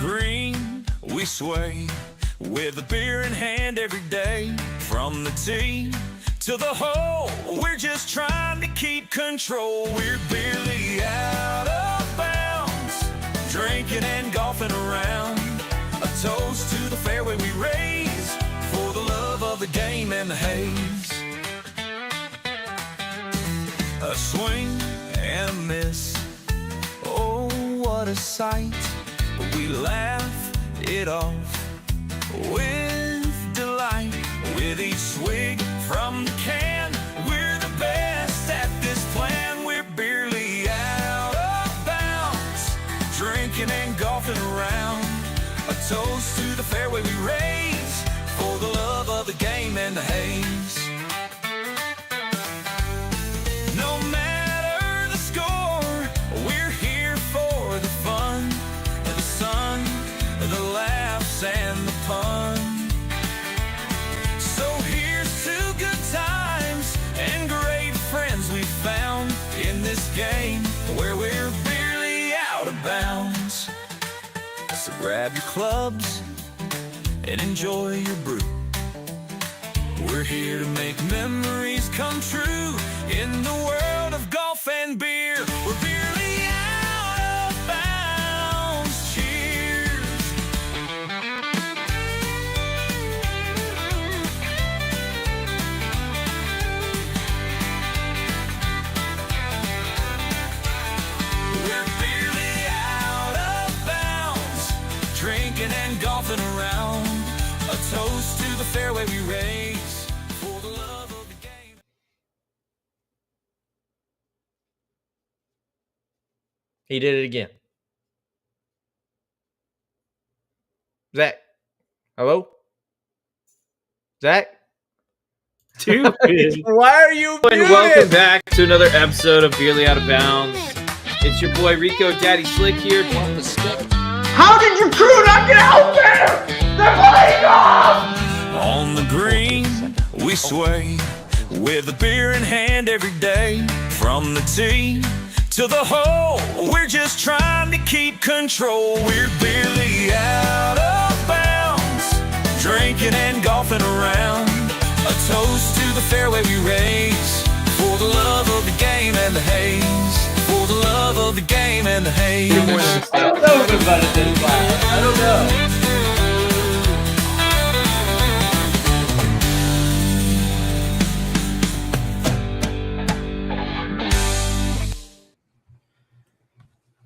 green, we sway with a beer in hand every day. From the tee to the hole, we're just trying to keep control. We're barely out of bounds, drinking and golfing around. A toast to the fairway we raise for the love of the game and the haze. A swing and a miss, oh what a sight. We laugh it off with delight. With each swig from the can, we're the best at this plan. We're barely out of bounds, drinking and golfing around. A toast to the fairway we raise for the love of the game and the haze. No matter the score, we're here for the fun, the sun, the laughs and the pun. So here's to good times and great friends we found in this game where we're barely out of bounds. So grab your clubs and enjoy your brew. We're here to make memories come true in the world of golf and beer. We're barely out of bounds. Cheers. We're barely out of bounds, drinking and golfing around. A toast to the fairway we raise for the love of the game. He did it again. Zach. Hello? Zach? Dude, Why are you and welcome back to another episode of Barely Out of Bounds. It's your boy Rico Daddy Slick here. How did your crew not get out there? They're playing golf! On the green, we sway with a beer in hand every day. From the tee to the hole, we're just trying to keep control. We're barely out of bounds, drinking and golfing around. A toast to the fairway we raise for the love of the game and the haze. For the love of the game and the haze. I don't know if about it this class. I don't know.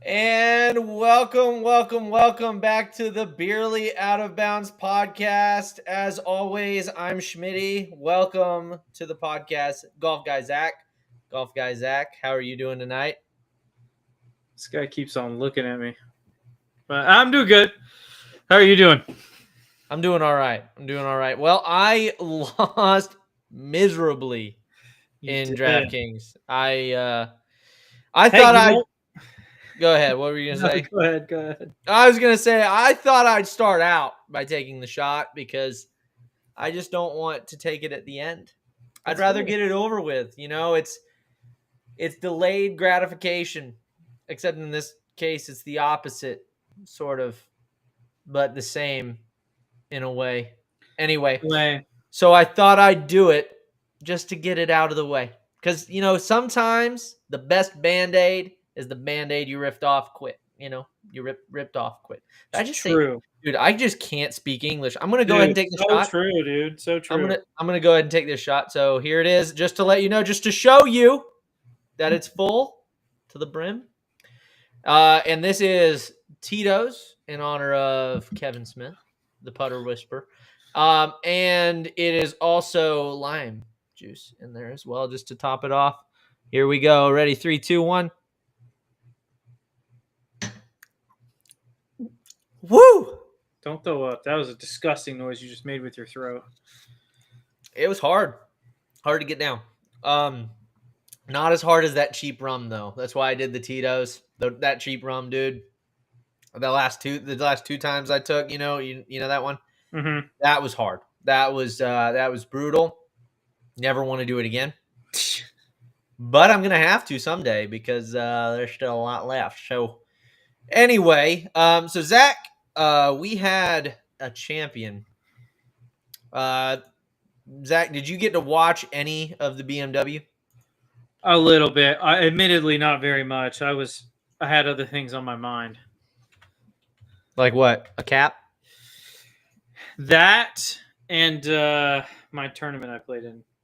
And welcome back to the Barely Out of Bounds podcast. As always, I'm Schmitty. Welcome to the podcast, Golf Guy Zach. Golf Guy Zach, how are you doing tonight? This guy keeps on looking at me. But I'm doing good. How are you doing? I'm doing all right. Well, I lost miserably in DraftKings. I thought I'd go ahead. What were you gonna say? Go ahead. I was gonna say I thought I'd start out by taking the shot because I just don't want to take it at the end. I'd rather get it over with. You know, it's delayed gratification, except in this case, it's the opposite, sort of, but the same in a way. Anyway, so I thought I'd do it just to get it out of the way. Because, you know, sometimes the best Band-Aid is the Band-Aid you ripped off quick. You know, you ripped off quick. I just true. Dude, I just can't speak English. I'm going to go ahead and take the shot. So true, dude. So true. I'm gonna go ahead and take this shot. So here it is, just to let you know, just to show you that it's full to the brim. And this is Tito's in honor of Kevin Smith, the putter whisperer. And it is also lime juice in there as well, just to top it off. Here we go. Ready? 3, 2, 1. Woo! Don't throw up. That was a disgusting noise you just made with your throat. It was hard to get down. Not as hard as that cheap rum though. That's why I did the Tito's. That cheap rum, dude. The last two times I took, you know that one. Mm-hmm. That was hard. That was brutal. Never want to do it again. But I'm gonna have to someday because there's still a lot left. So anyway, so Zach, we had a champion. Zach, did you get to watch any of the BMW? A little bit. Admittedly, not very much. I had other things on my mind. Like what? A cap? That and my tournament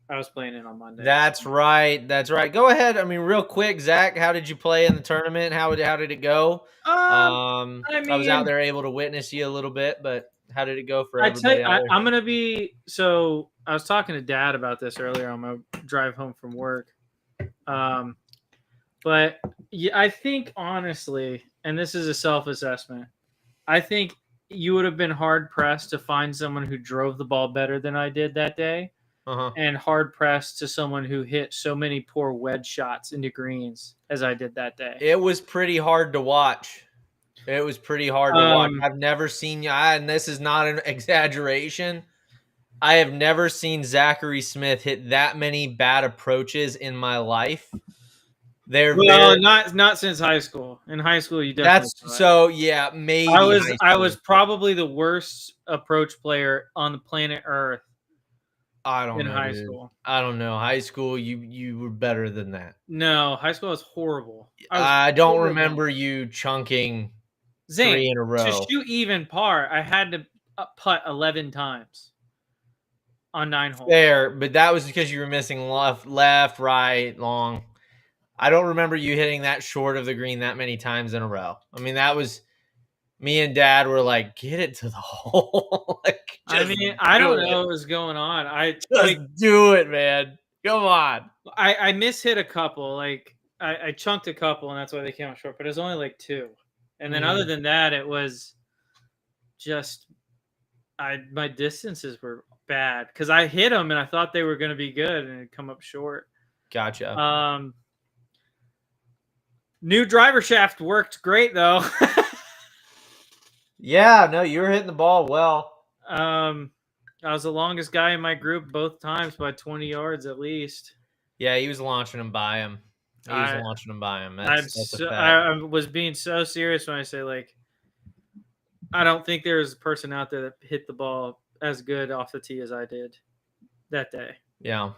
I was playing in on Monday. That's right. That's right. Go ahead. I mean, real quick, Zach, how did you play in the tournament? How did it go? I was out there able to witness you a little bit, but how did it go for everybody out there? I'm gonna be so. I was talking to Dad about this earlier on my drive home from work. But yeah, I think honestly, and this is a self-assessment, I think you would have been hard pressed to find someone who drove the ball better than I did that day. And hard pressed to someone who hit so many poor wedge shots into greens as I did that day. It was pretty hard to watch. I've never seen you, and this is not an exaggeration. I have never seen Zachary Smith hit that many bad approaches in my life. Not since high school. In high school, you definitely. Maybe I was probably the worst approach player on the planet Earth. I don't know. High school. I don't know. High school, you were better than that. No, high school was horrible. I don't remember you chunking Zane, 3 in a row. To shoot even par, I had to putt 11 times on 9 holes. Fair, but that was because you were missing left, right, long. I don't remember you hitting that short of the green that many times in a row. I mean, that was me and Dad were like, get it to the hole. I don't know what was going on. Do it, man. Come on. I mishit a couple. I chunked a couple, and that's why they came out short. But it was only 2. And then other than that, it was just my distances were bad because I hit them and I thought they were going to be good, and it'd come up short. Gotcha. New driver shaft worked great though. Yeah, no, you were hitting the ball well. I was the longest guy in my group both times by 20 yards at least. Yeah, he was launching them by him. I was being so serious when I say I don't think there's a person out there that hit the ball as good off the tee as I did that day. Yeah.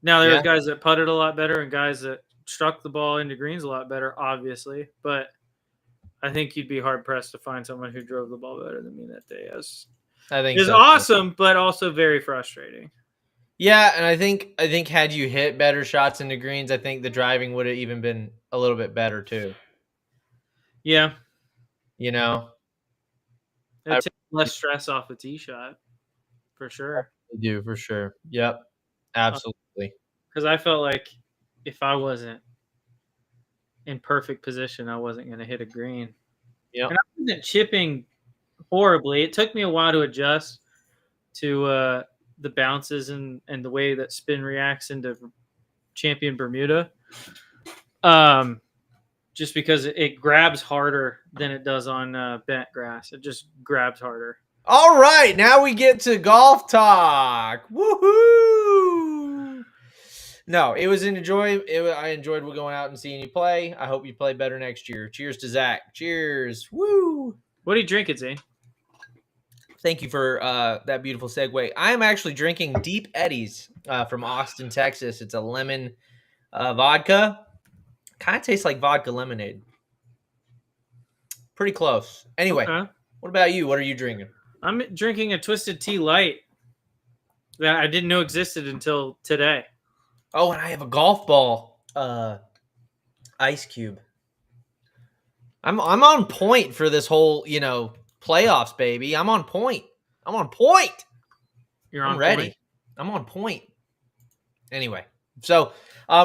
Now there was guys that putted a lot better and guys that struck the ball into greens a lot better, obviously, but I think you'd be hard pressed to find someone who drove the ball better than me that day. I think it's awesome, but also very frustrating. Yeah, and I think had you hit better shots into greens, I think the driving would have even been a little bit better too. Yeah, you know, it takes less stress off the tee shot for sure. You do for sure. Yep, absolutely. Because I felt like if I wasn't in perfect position, I wasn't going to hit a green. Yeah, and I wasn't chipping horribly. It took me a while to adjust to the bounces and the way that spin reacts into Champion Bermuda. Just because it grabs harder than it does on bent grass. It just grabs harder. All right, now we get to golf talk. Woohoo! No, it was I enjoyed going out and seeing you play. I hope you play better next year. Cheers to Zach. Cheers. Woo! What are you drinking, Zane? Thank you for that beautiful segue. I am actually drinking Deep Eddies from Austin, Texas. It's a lemon vodka. Kind of tastes like vodka lemonade. Pretty close. Anyway, What about you? What are you drinking? I'm drinking a Twisted Tea Light that I didn't know existed until today. Oh, and I have a golf ball ice cube. I'm on point for this whole, playoffs, baby. I'm on point. You're on ready. Point? I'm on point. Anyway, so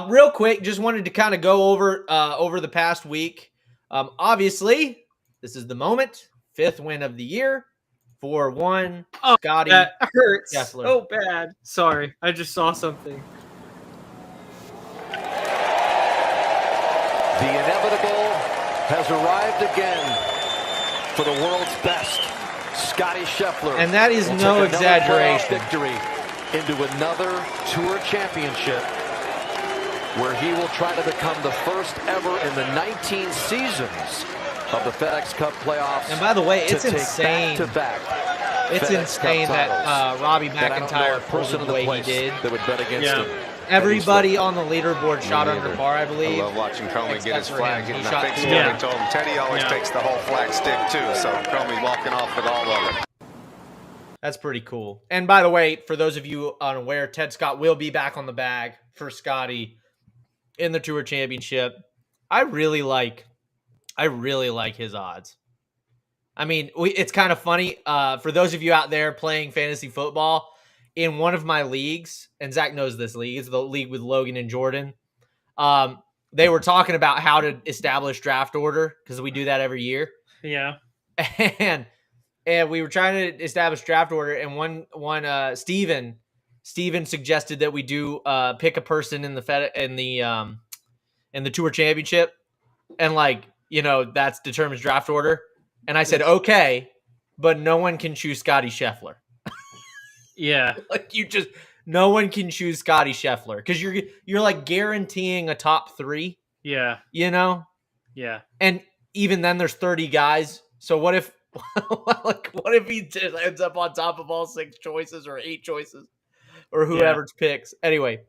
real quick, just wanted to kind of go over the past week. Obviously, this is the moment. 5th win of the year for one Scotty. That hurts Kessler. so bad. Sorry, I just saw something. The inevitable has arrived again for the world's best. Scotty Scheffler. And that is no exaggeration. Victory into another tour championship where he will try to become the first ever in the 19 seasons of the FedEx Cup playoffs. And by the way, it's to take insane. back-to-back It's FedEx insane Cup that titles. Robbie And I don't know McIntyre a person folded in the the way he place did. that would bet against Yeah. him. Everybody on the leaderboard shot under par, I I believe. love watching Comey get Except his for flag. him. He And I shot think cool. Scotty Yeah. told him Teddy always Yeah. takes the whole flag stick too. So Comey walking off with all of it. That's pretty cool. And by the way, for those of you unaware, Ted Scott will be back on the bag for Scotty in the Tour Championship. I really like his odds. I mean, it's kind of funny. For those of you out there playing fantasy football, in one of my leagues, and Zach knows this league, it's the league with Logan and Jordan. They were talking about how to establish draft order because we do that every year. Yeah. And we were trying to establish draft order, and one Steven suggested that we do pick a person in the Tour Championship, and that's determines draft order. And I said okay, but no one can choose Scotty Scheffler. Yeah. No one can choose Scotty Scheffler because you're like guaranteeing a top 3. Yeah. Yeah. And even then, there's 30 guys. So what if he just ends up on top of all 6 choices or 8 choices or whoever's picks? Anyway,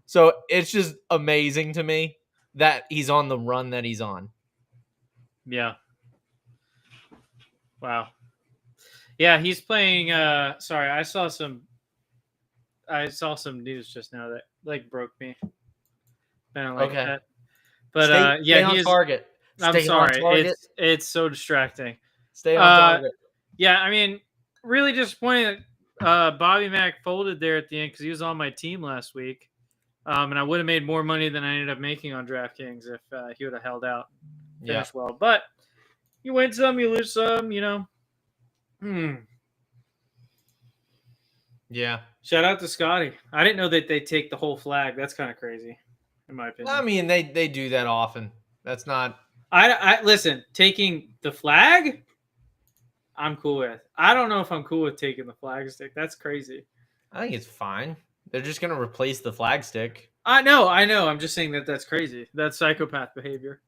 so it's just amazing to me that he's on the run that he's on. Yeah. Wow. Yeah, he's playing. Sorry, I saw some news just now that broke me. I don't like that. But stay on target. I'm sorry. It's so distracting. Stay on target. Yeah, I mean, really disappointing that Bobby Mack folded there at the end because he was on my team last week. And I would have made more money than I ended up making on DraftKings if he would have held out. Finished well. But you win some, you lose some, Yeah. Shout out to Scotty. I didn't know that they take the whole flag. That's kind of crazy, in my opinion. I mean, they do that often. That's not. I listen. Taking the flag, I'm cool with. I don't know if I'm cool with taking the flag stick. That's crazy. I think it's fine. They're just gonna replace the flag stick. I know. I'm just saying that's crazy. That's psychopath behavior.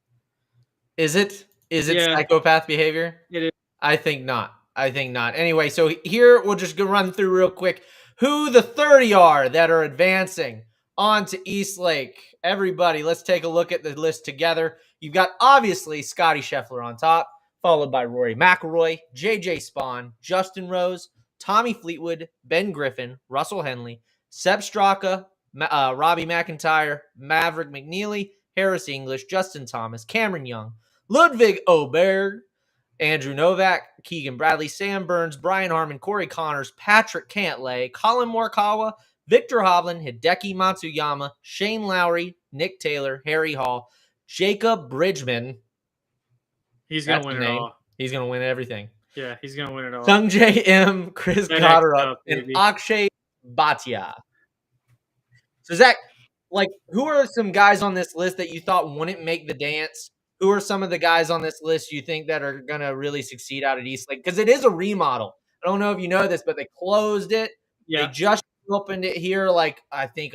Is it? Psychopath behavior? It is. I think not. Anyway, so here we'll just go run through real quick who the 30 are that are advancing on to East Lake. Everybody, let's take a look at the list together. You've got, obviously, Scotty Scheffler on top, followed by Rory McIlroy, JJ Spawn, Justin Rose, Tommy Fleetwood, Ben Griffin, Russell Henley, Seb Straka, Robbie McIntyre, Maverick McNeely, Harris English, Justin Thomas, Cameron Young, Ludwig Oberg, Andrew Novak, Keegan Bradley, Sam Burns, Brian Harmon, Corey Connors, Patrick Cantlay, Colin Morikawa, Victor Hovland, Hideki Matsuyama, Shane Lowry, Nick Taylor, Harry Hall, Jacob Bridgman. He's going to win it all. He's going to win everything. Yeah, he's going to win it all. Sungjae M, Chris Gotterup, and Akshay Bhatia. So, Zach, who are some guys on this list that you thought wouldn't make the dance? Who are some of the guys on this list you think that are going to really succeed out at East Lake? Because it is a remodel. I don't know if you know this, but they closed it. Yeah. They just opened it here, I think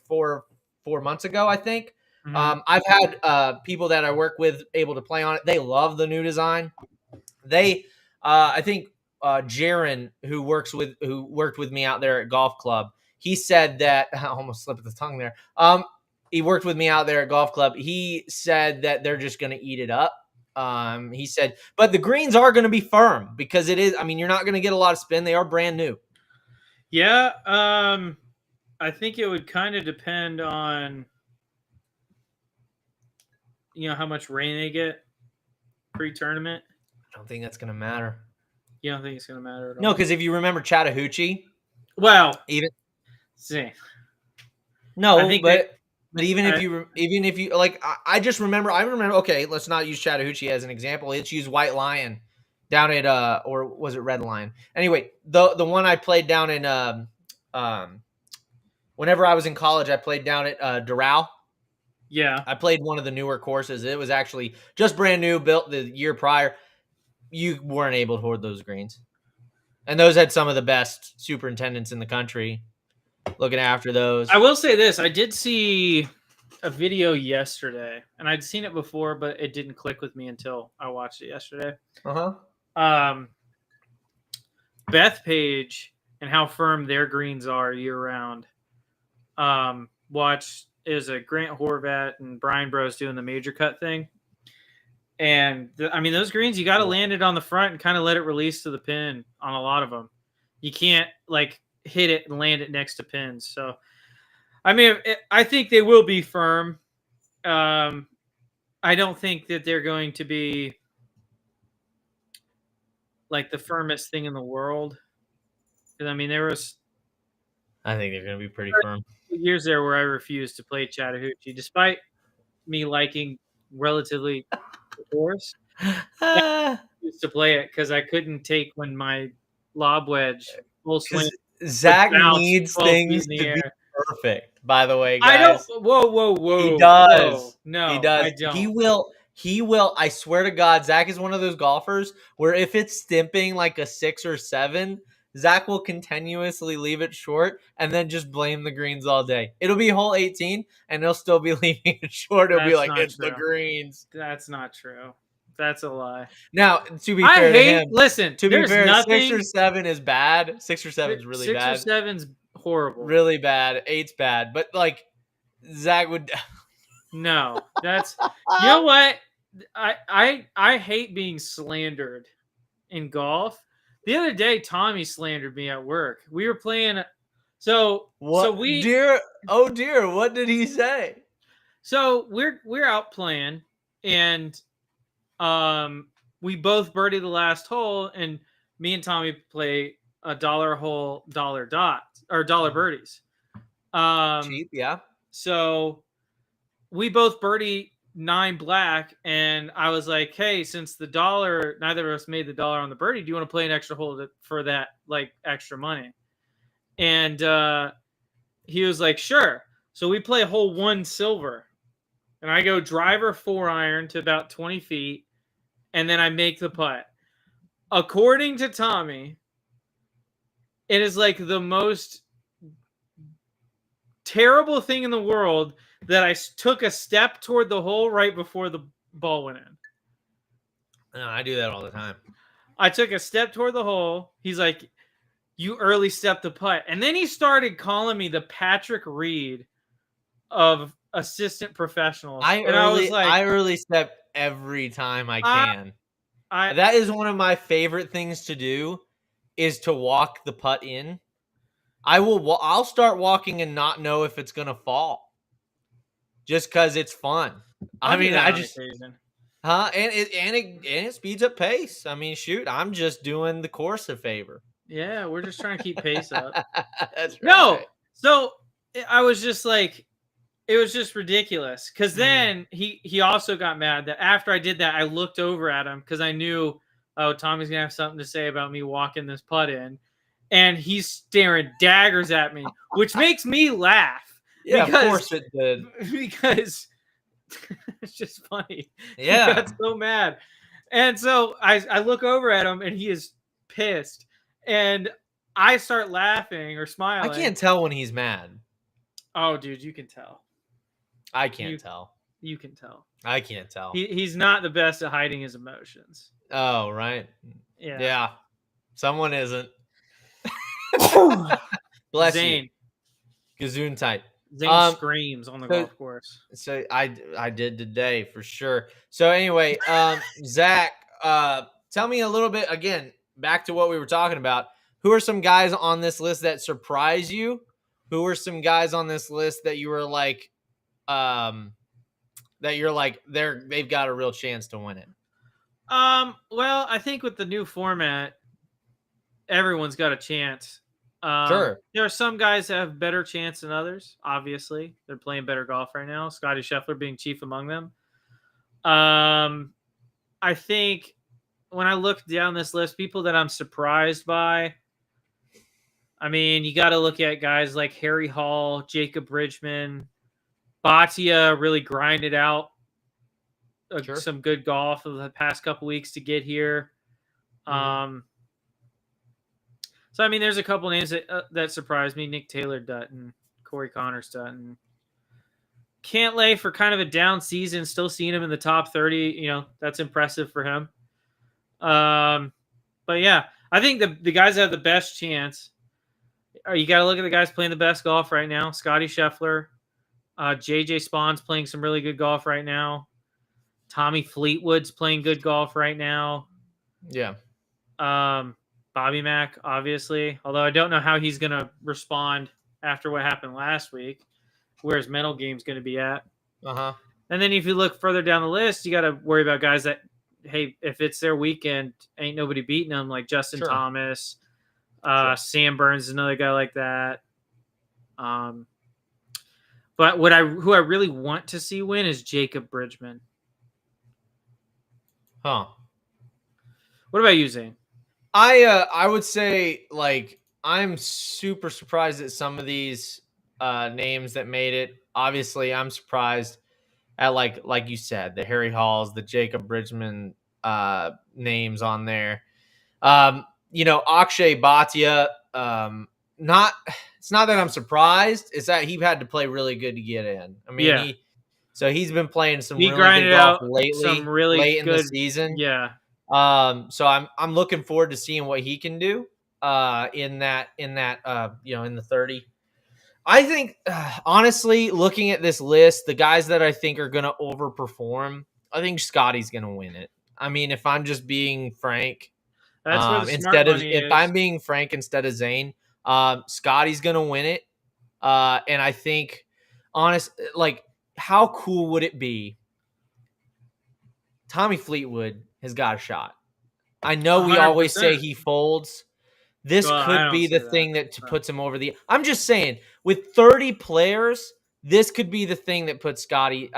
four months ago, I think. Mm-hmm. I've had people that I work with able to play on it. They love the new design. I think Jaron, who worked with me out there at Golf Club, he said that I almost slipped the tongue there. He worked with me out there at Golf Club. He said that they're just going to eat it up. He said, but the greens are going to be firm because it is. I mean, you're not going to get a lot of spin. They are brand new. Yeah. I think it would kind of depend on, how much rain they get pre-tournament. I don't think that's going to matter. You don't think it's going to matter at all? No, because if you remember Chattahoochee. Well, even. See. No, I think but even if you I just remember, okay, let's not use Chattahoochee as an example. Let's use White Lion down at, or was it Red Lion? Anyway, the one I played down in, whenever I was in college, I played down at Doral. Yeah. I played one of the newer courses. It was actually just brand new, built the year prior. You weren't able to hoard those greens. And those had some of the best superintendents in the country looking after those. I will say this. I did see a video yesterday, and I'd seen it before, but it didn't click with me until I watched it yesterday. Bethpage and how firm their greens are year round. Watch is a Grant Horvat and Brian Bros doing the major cut thing. And I mean, those greens, you got to land it on the front and kind of let it release to the pin on a lot of them. You can't like hit it and land it next to pins. So, I mean, I think they will be firm. I don't think that they're going to be like the firmest thing in the world. Because I mean, I think they're going to be pretty firm. Years there where I refused to play Chattahoochee, despite me liking relatively the course. I used to play it because I couldn't take when my lob wedge full swing. Zach needs things to be perfect. By the way, guys. I don't. Whoa. He does. Whoa. No, he does. I don't. He will. I swear to God, Zach is one of those golfers where if it's stimping like a 6 or 7, Zach will continuously leave it short and then just blame the greens all day. It'll be hole 18 and he'll still be leaving it short. It'll be like, it's the greens. That's not true. That's a lie. Now, to be fair to him, listen, to be fair, nothing, 6 or 7 is bad. 6 or 7 is really bad. 6 or 7's horrible. Really bad. 8's bad. But like, Zach would. No, that's. You know what? I hate being slandered in golf. The other day, Tommy slandered me at work. We were playing. So dear, what did he say? So we're out playing, and we both birdied the last hole, and me and Tommy play a $1 hole, $1 dots or $1 birdies. Cheap, yeah. So we both birdie 9 black, and I was like, hey, since the $1, neither of us made the $1 on the birdie, do you want to play an extra hole for that like extra money? And he was like, sure. So we play hole 1 silver, and I go driver 4-iron to about 20 feet, and then I make the putt. According to Tommy, it is like the most terrible thing in the world that I took a step toward the hole right before the ball went in. No, I do that all the time. I took a step toward the hole. He's like, you early stepped the putt. And then he started calling me the Patrick Reed of assistant professionals. I early step every time I can. That is one of my favorite things to do, is to walk the putt in. I'll start walking and not know if it's gonna fall, just because it's fun. And it speeds up pace. I mean, shoot, I'm just doing the course a favor. Yeah, we're just trying to keep pace up. That's right. No, so I was just like, it was just ridiculous. Because then he also got mad that after I did that, I looked over at him because I knew, oh, Tommy's gonna have something to say about me walking this putt in. And he's staring daggers at me, which makes me laugh. Yeah, of course it did. Because it's just funny. Yeah. He got so mad. And so I look over at him, and he is pissed. And I start laughing or smiling. I can't tell when he's mad. Oh, dude, you can tell. I can't tell. You can tell. I can't tell. He's not the best at hiding his emotions. Oh, right. Yeah. Someone isn't. Bless Zane. You. Gazoon type. Zane screams on the golf course. So I did today for sure. So anyway, Zach, tell me a little bit, again, back to what we were talking about. Who are some guys on this list that surprise you? Who are some guys on this list that you were like, that you're like, they've got a real chance to win it? Well, I think with the new format, everyone's got a chance. Sure. There are some guys that have better chance than others. Obviously, they're playing better golf right now. Scotty Scheffler being chief among them. I think when I look down this list, people that I'm surprised by, I mean, you got to look at guys like Harry Hall, Jacob Bridgman, Bhatia really grinded out some good golf of the past couple weeks to get here. So, I mean, there's a couple names that surprised me. Nick Taylor Dutton, Corey Connors Dutton. Cantlay for kind of a down season, still seeing him in the top 30. You know, that's impressive for him. But yeah, I think the guys that have the best chance. You got to look at the guys playing the best golf right now. Scotty Scheffler, JJ Spawn's playing some really good golf right now. Tommy Fleetwood's playing good golf right now. Yeah. Bobby Mack, obviously. Although I don't know how he's going to respond after what happened last week, where his mental game's going to be at. Uh-huh. And then if you look further down the list, you got to worry about guys that, hey, if it's their weekend, ain't nobody beating them, like Justin Thomas. Sam Burns is another guy like that. But who I really want to see win is Jacob Bridgman. Huh. What about you, Zane? I would say, like, I'm super surprised at some of these names that made it. Obviously, I'm surprised at like you said, the Harry Halls, the Jacob Bridgman names on there. Akshay Bhatia. It's not that I'm surprised. It's that he had to play really good to get in. I mean, he's been playing some really good golf lately, some really late in good, the season. Yeah. So I'm looking forward to seeing what he can do in the 30. I think honestly, looking at this list, the guys that I think are going to overperform, I think Scotty's going to win it. I mean, if I'm just being frank, that's where the smart money is. I'm being frank instead of Zane, Scotty's going to win it. And I think how cool would it be? Tommy Fleetwood has got a shot. I know we 100%. always say he folds. This could be the thing that puts him over the. I'm just saying, with 30 players, this could be the thing that puts Tommy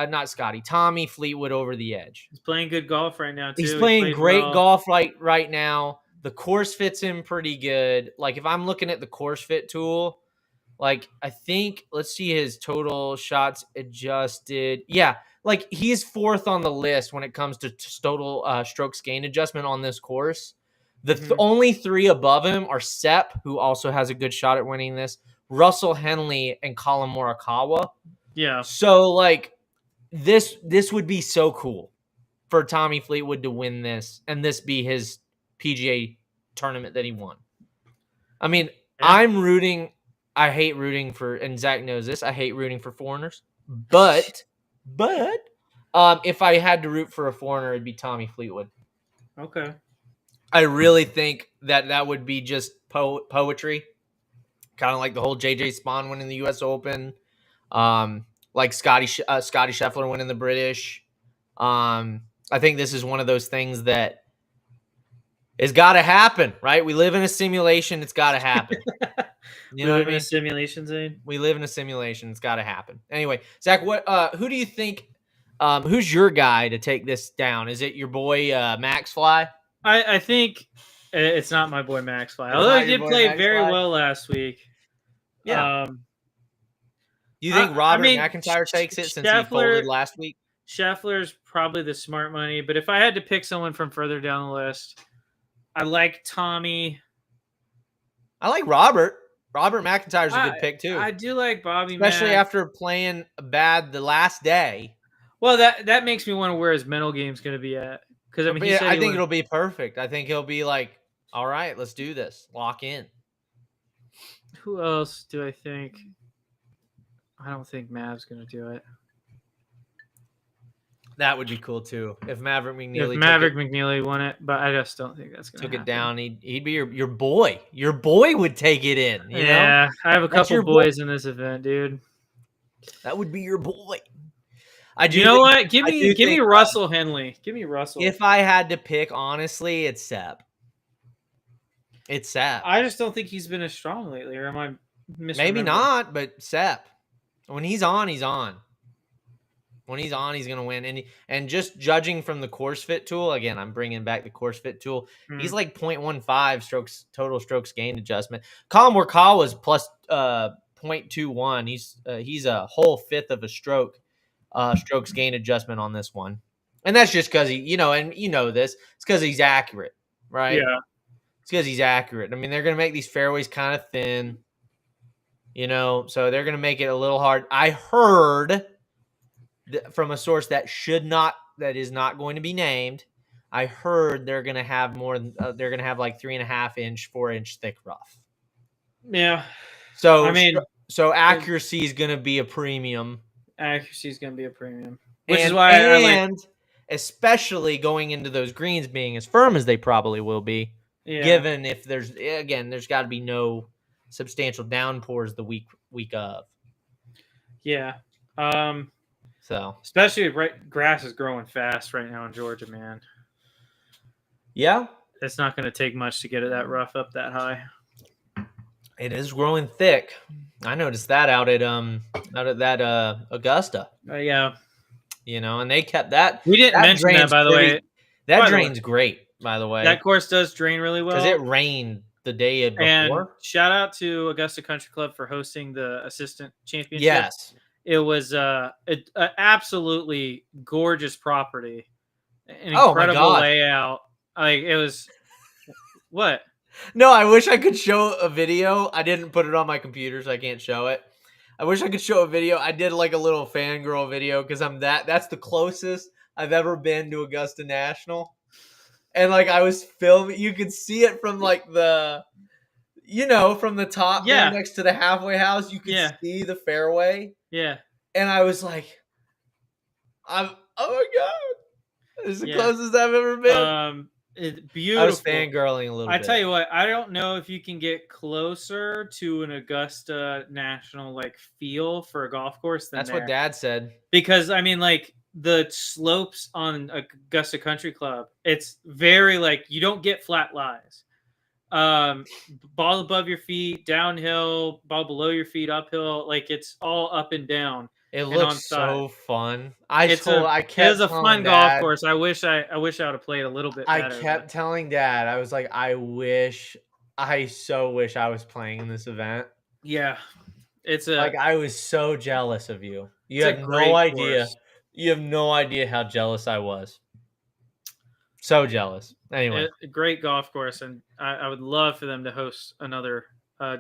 Fleetwood over the edge. He's playing good golf right now, too. He's playing great golf right now. The course fits him pretty good. Like, if I'm looking at the course fit tool, like, I think, let's see his total shots adjusted. Yeah, like, he's fourth on the list when it comes to total strokes gain adjustment on this course. The only three above him are Sepp, who also has a good shot at winning this, Russell Henley, and Colin Morikawa. Yeah. So, like, this would be so cool for Tommy Fleetwood to win this, and this be his PGA tournament that he won. I mean, I'm rooting. I hate rooting for, and Zach knows this, I hate rooting for foreigners. But if I had to root for a foreigner, it'd be Tommy Fleetwood. Okay. I really think that would be just poetry. Kind of like the whole JJ Spawn winning the U.S. Open. Like Scotty Scheffler winning the British. I think this is one of those things that has got to happen, right? We live in a simulation. It's got to happen. You know what I mean? Simulation, Zane? We live in a simulation. It's got to happen. Anyway, Zach, who do you think, who's your guy to take this down? Is it your boy Max Fly? I think it's not my boy Max Fly. Although he did play very well last week. Yeah. You think Robert McIntyre takes it since he folded last week? Scheffler's probably the smart money, but if I had to pick someone from further down the list, I like Tommy. I like Robert. Robert McIntyre's a good pick too. I do like Bobby, especially after playing bad the last day. Well, that makes me wonder where his mental game's going to be at. Because I mean, I think it'll be perfect. I think he'll be like, "All right, let's do this. Lock in." Who else do I think? I don't think Mav's going to do it. That would be cool too if Maverick McNeely. If Maverick McNeely won it, but I just don't think that's going to happen. Took it down. He'd be your boy. Your boy would take it in. You know? I have a couple boys in this event, dude. That would be your boy. You know what? Give me Russell Henley. Give me Russell. If I had to pick, honestly, it's Sepp. It's Sepp. I just don't think he's been as strong lately, or am I misremembering? Maybe not, but Sepp. When he's on, he's on. When he's on, he's going to win. And just judging from the course fit tool, again, I'm bringing back the course fit tool. He's like 0.15 total strokes gained adjustment. Colin Morikawa is plus 0.21. He's a whole fifth of a stroke. Strokes gain adjustment on this one. And that's just because this, it's because he's accurate, right? Yeah. It's because he's accurate. I mean, they're going to make these fairways kind of thin, so they're going to make it a little hard. I heard from a source that is not going to be named, I heard they're going to have they're going to have like 3.5 inch, 4-inch thick rough. Yeah. So, I mean, so accuracy is going to be a premium. Accuracy is going to be a premium, which is why I like, especially going into those greens being as firm as they probably will be, given if there's got to be no substantial downpours the week of. Yeah. So especially grass is growing fast right now in Georgia, man. Yeah, it's not going to take much to get that rough up that high. It is growing thick. I noticed that out at that Augusta. Yeah. And they kept that. We didn't mention that, by the way. That drains great, by the way. That course does drain really well. Because it rained the day before. And shout out to Augusta Country Club for hosting the assistant championship. Yes. It was an absolutely gorgeous property. An incredible layout. Like, it was... What? No, I wish I could show a video. I didn't put it on my computer, so I can't show it. I wish I could show a video. I did like a little fangirl video because that's the closest I've ever been to Augusta National. And like I was filming, you could see it from like from the top there next to the halfway house. You could see the fairway. Yeah. And I was like, oh my God. This is the closest I've ever been. It's beautiful. I was fangirling a little bit. I tell you what, I don't know if you can get closer to an Augusta National like feel for a golf course than That's what Dad said. Because I mean, like the slopes on Augusta Country Club, it's very like you don't get flat lies. Ball above your feet, downhill, ball below your feet, uphill, like it's all up and down. It looks so fun. It is a fun golf course. I wish I would have played a little bit better. I kept telling Dad, I was like, I so wish I was playing in this event. Yeah. I was so jealous of you. You have no idea. Course. You have no idea how jealous I was. So jealous. Anyway. A great golf course, and I would love for them to host another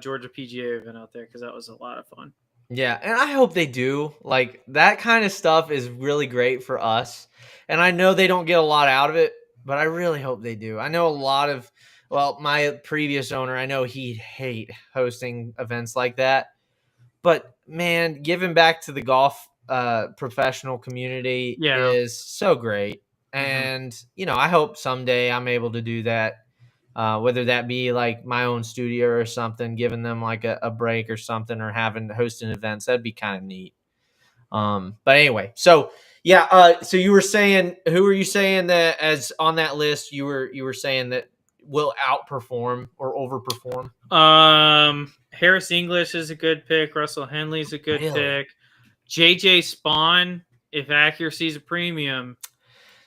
Georgia PGA event out there because that was a lot of fun. Yeah, and I hope they do. Like, that kind of stuff is really great for us. And I know they don't get a lot out of it, but I really hope they do. I know a lot of, my previous owner, I know he'd hate hosting events like that. But, man, giving back to the golf professional community is so great. And, I hope someday I'm able to do that. Whether that be like my own studio or something, giving them like a break or something, or hosting events, that'd be kind of neat. But anyway, so so you were saying, who were you saying that as on that list? You were saying that will outperform or overperform. Harris English is a good pick. Russell Henley's a good pick. JJ Spawn, if accuracy is a premium.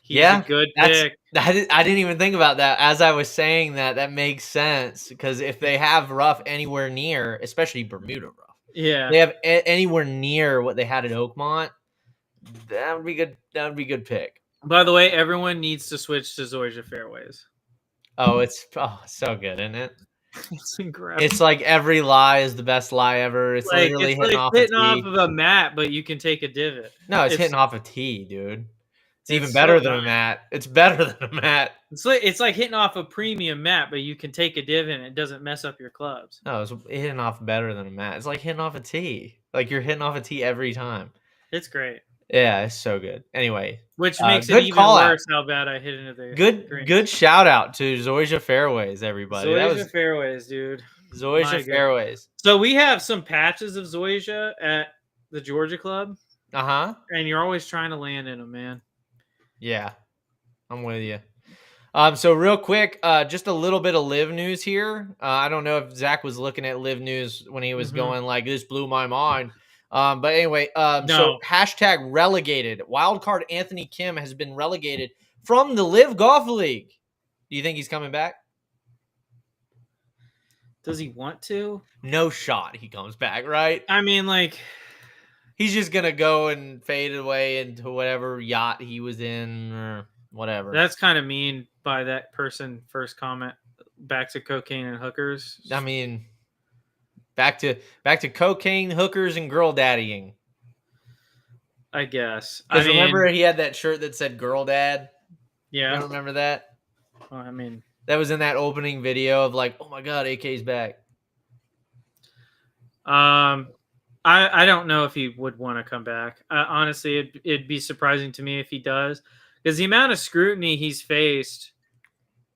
He's a good pick. I didn't even think about that. As I was saying that makes sense because if they have rough anywhere near, especially Bermuda rough, they have anywhere near what they had at Oakmont, that would be good. That would be a good pick. By the way, everyone needs to switch to Zoysia fairways. Oh, it's so good, isn't it? It's incredible. It's like every lie is the best lie ever. It's like, literally hitting off of a mat, but you can take a divot. No, it's hitting off a tee, dude. It's even better than a mat. It's better than a mat. It's like hitting off a premium mat, but you can take a divot and it doesn't mess up your clubs. No, it's hitting off better than a mat. It's like hitting off a tee. Like you're hitting off a tee every time. It's great. Yeah, it's so good. Anyway, which makes it even worse how bad I hit into the green. Good shout out to Zoysia Fairways, everybody. Zoysia Fairways, dude. Zoysia Fairways. So we have some patches of Zoysia at the Georgia Club. And you're always trying to land in them, man. Yeah, I'm with you. So real quick, just a little bit of live news here. I don't know if Zach was looking at live news when he was going like, this blew my mind. But anyway, so hashtag relegated. Wildcard Anthony Kim has been relegated from the Live Golf League. Do you think he's coming back? Does he want to? No shot he comes back, right? I mean, like... He's just going to go and fade away into whatever yacht he was in or whatever. That's kind of mean by that person first comment. Back to cocaine and hookers. I mean, back to cocaine, hookers, and girl daddying. I guess. Because remember, he had that shirt that said "Girl Dad." Yeah. You don't remember that? Well, I mean, that was in that opening video of like, oh my god, AK's back. I don't know if he would want to come back. Honestly, it'd be surprising to me if he does, because the amount of scrutiny he's faced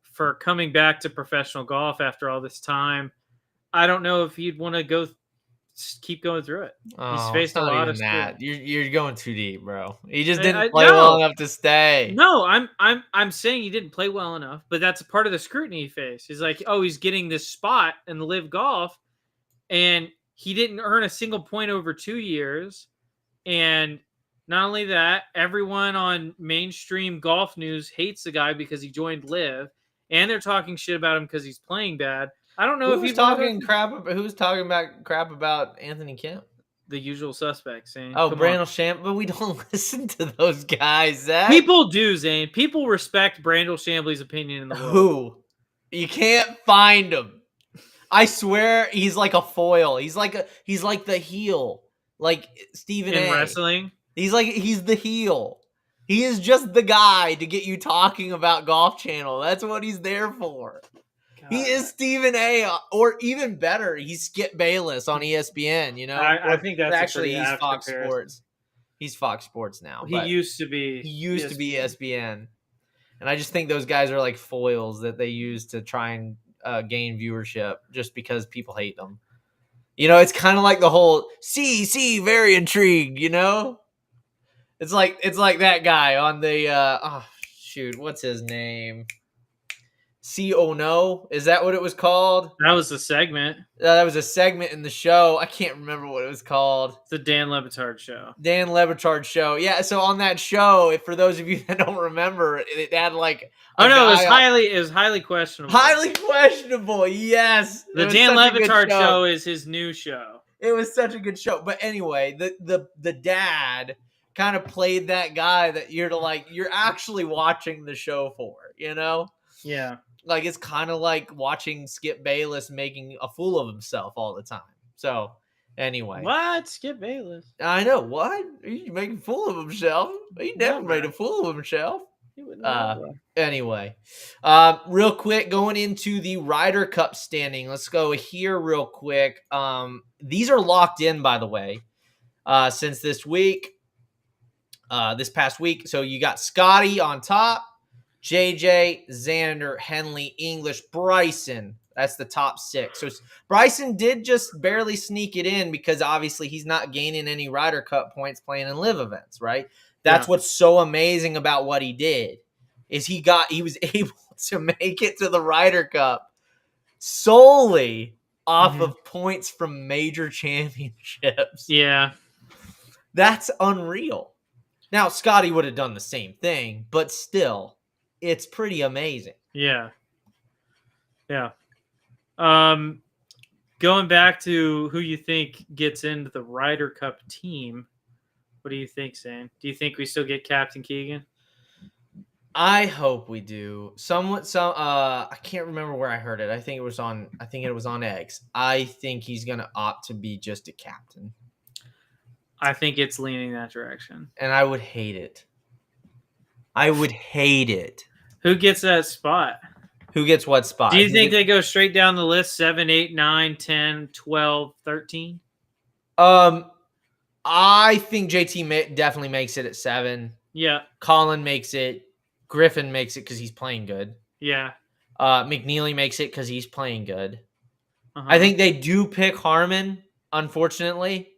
for coming back to professional golf after all this time, I don't know if he'd want to keep going through it. He's faced a lot of that. You're going too deep, bro. He just I- didn't play well enough to stay. No, I'm saying he didn't play well enough, but that's a part of the scrutiny he faced. He's like, oh, he's getting this spot in the Live Golf, and he didn't earn a single point over 2 years. And not only that, everyone on mainstream golf news hates the guy because he joined Live, and they're talking shit about him because he's playing bad. I don't know if he's talking crap. Who's talking about crap about Anthony Kim? The usual suspects, Zane. Oh, Brandel Chamblee, but we don't listen to those guys. Zach. People do, Zane. People respect Brandel Chamblee's opinion in the world. Who? You can't find him. I swear, he's like a foil. He's like the heel, like Stephen in A. wrestling. He's the heel. He is just the guy to get you talking about Golf Channel. That's what he's there for. God. He is Stephen A. Or even better, he's Skip Bayless on ESPN. You know, I think that's actually he's Fox Sports. He's Fox Sports now. He used to be. He used to be ESPN, and I just think those guys are like foils that they use to try and gain viewership just because people hate them. You know, it's kind of like the whole very intrigued. You know, it's like that guy on the what's his name? Oh no, is that what it was called? That was the segment. That was a segment in the show. I can't remember what it was called. The Dan Lebitard show. Dan Lebitard show. Yeah, so on that show, for those of you that don't remember, it had like it was highly questionable. Highly questionable, yes. The Dan Lebitard show is his new show. It was such a good show. But anyway, the dad kind of played that guy that you're actually watching the show for, you know? Yeah. Like, it's kind of like watching Skip Bayless making a fool of himself all the time. So, anyway. What? Skip Bayless? I know. What? He's making a fool of himself. He never made a fool of himself. Anyway. Real quick, going into the Ryder Cup standing. Let's go here real quick. These are locked in, by the way, since this past week. So, you got Scotty on top. JJ, Xander, Henley, English, Bryson. That's the top 6. So Bryson did just barely sneak it in because obviously he's not gaining any Ryder Cup points playing in live events, right? That's what's so amazing about what he did is he was able to make it to the Ryder Cup solely off of points from major championships. Yeah. That's unreal. Now, Scotty would have done the same thing, but still, it's pretty amazing. Yeah. Yeah. Going back to who you think gets into the Ryder Cup team, what do you think, Zane? Do you think we still get Captain Keegan? I hope we do. I can't remember where I heard it. I think it was on X. I think he's gonna opt to be just a captain. I think it's leaning that direction. And I would hate it. I would hate it. Who gets that spot? Who gets what spot? Do you think they go straight down the list? 7, 8, 9, 10, 12, 13? I think JT definitely makes it at 7. Yeah. Colin makes it. Griffin makes it because he's playing good. Yeah. McNeely makes it because he's playing good. I think they do pick Harmon, unfortunately.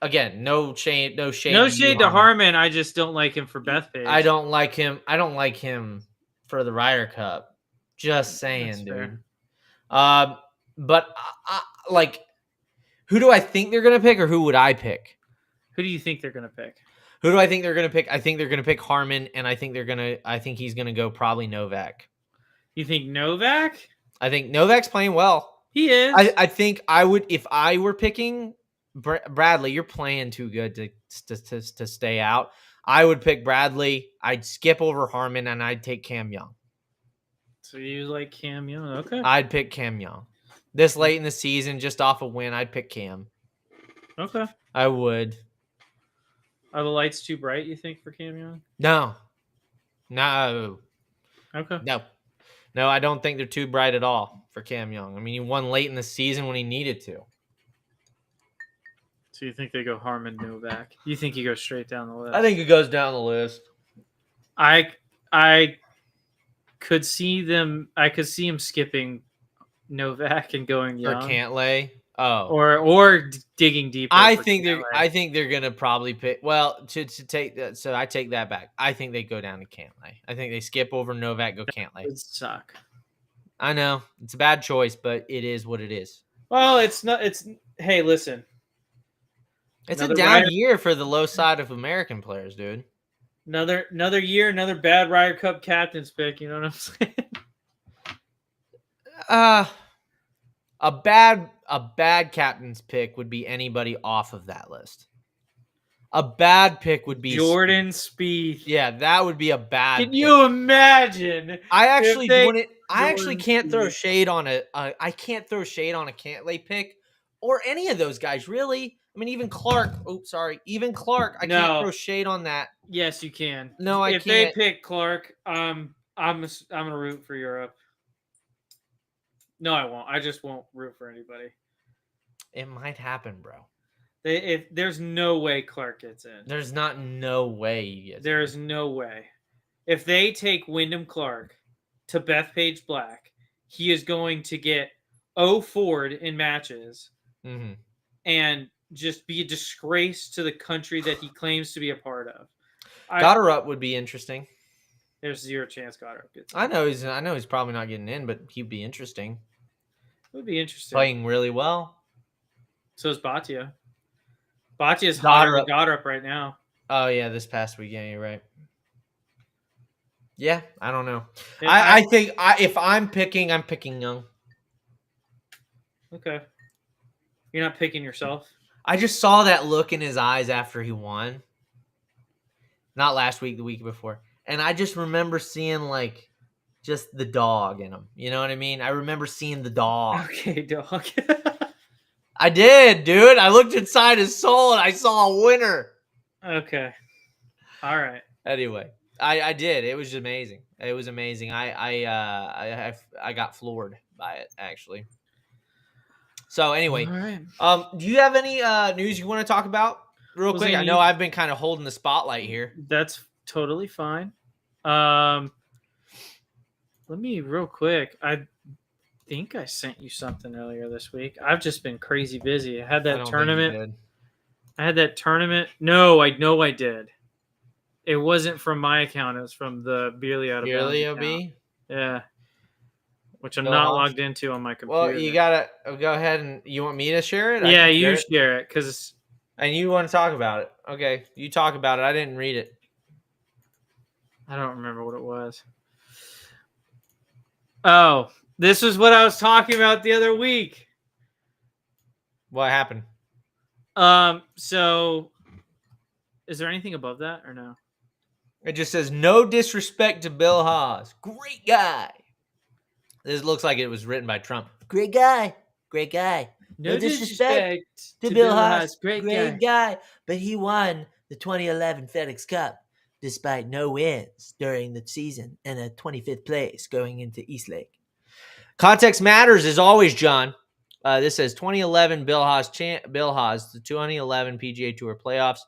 Again, no shade to Harmon. I just don't like him for Bethpage. I don't like him for the Ryder Cup. Just saying, dude. But who do I think they're gonna pick, or who would I pick? Who do you think they're gonna pick? Who do I think they're gonna pick? I think they're gonna pick Harmon, and I think he's gonna go probably Novak. You think Novak? I think Novak's playing well. He is. I think I would if I were picking Bradley. You're playing too good to stay out. I would pick Bradley. I'd skip over Harmon, and I'd take Cam Young. So you like Cam Young? Okay. I'd pick Cam Young. This late in the season, just off a win, I'd pick Cam. Okay. I would. Are the lights too bright, you think, for Cam Young? No. Okay. No, I don't think they're too bright at all for Cam Young. I mean, he won late in the season when he needed to. So you think they go Harmon Novak? You think he goes straight down the list? I think it goes down the list. I could see them. I could see him skipping Novak and going For Young, Cantlay. Oh. or digging deeper. I for think Cantlay. they're gonna probably pick. Well, to take that, so I take that back. I think they go down to Cantlay. I think they skip over Novak, go Cantlay. It would suck. I know it's a bad choice, but it is what it is. Well, it's not. It's hey, listen. It's Another a down Ryder- year for the low side of American players, dude. Another year, another bad Ryder Cup captain's pick. You know what I'm saying? A bad captain's pick would be anybody off of that list. A bad pick would be Jordan Spieth. Yeah, that would be a bad. Can pick. you imagine? I actually if they- wouldn't. I actually Jordan can't throw Spieth. shade on I can't throw shade on a Cantlay pick or any of those guys. Really, I mean, even Clark. Oh, sorry, even Clark. I No. can't throw shade on that. Yes, you can. No, I if can't. they pick Clark, I'm gonna root for Europe. No, I won't. I just won't root for anybody. It might happen, bro. If there's no way Clark gets in. There's no way he gets. There is no way. If they take Wyndham Clark to Bethpage Black, he is going to get 0 forward in matches Mm-hmm. and just be a disgrace to the country that he claims to be a part of. Goddard would be interesting. There's zero chance Goddard gets in. I know he's probably not getting in, but he'd be interesting. It would be interesting. Playing really well. So is Bhatia. Bhatia's hotter than Goddard right now. Oh yeah, this past weekend, you're right. Yeah, I don't know. Yeah, I think if I'm picking Young. Okay. You're not picking yourself? I just saw that look in his eyes after he won. Not last week, the week before. And I just remember seeing like just the dog in him. You know what I mean? I remember seeing the dog. Okay, dog. I did, dude. I looked inside his soul and I saw a winner. Okay. All right. Anyway, I did. It was amazing. It was amazing. I got floored by it, actually. So anyway, All right. do you have any news you want to talk about real Was quick? there I know I've been kind of holding the spotlight here. That's totally fine. Let me real quick. I think I sent you something earlier this week. I've just been crazy busy. I had that tournament. No, I know I did. It wasn't from my account. It was from the Beerly Out of Bounds account. OB? Yeah. Which I'm Go not off. logged into on my computer. Well, you gotta go ahead and you want me to share it? I Yeah, can you share it. share it because And you want to talk about it? Okay, you talk about it. I didn't read it. I don't remember what it was. Oh, this is what I was talking about the other week. What happened? So is there anything above that or no? It just says no disrespect to Bill Haas. Great guy. This looks like it was written by Trump. Great guy. Great guy. No disrespect to Bill Haas. Great guy. But he won the 2011 FedEx Cup despite no wins during the season and a 25th place going into Eastlake. Context matters as always, John. This says 2011 Bill Haas, the 2011 PGA Tour playoffs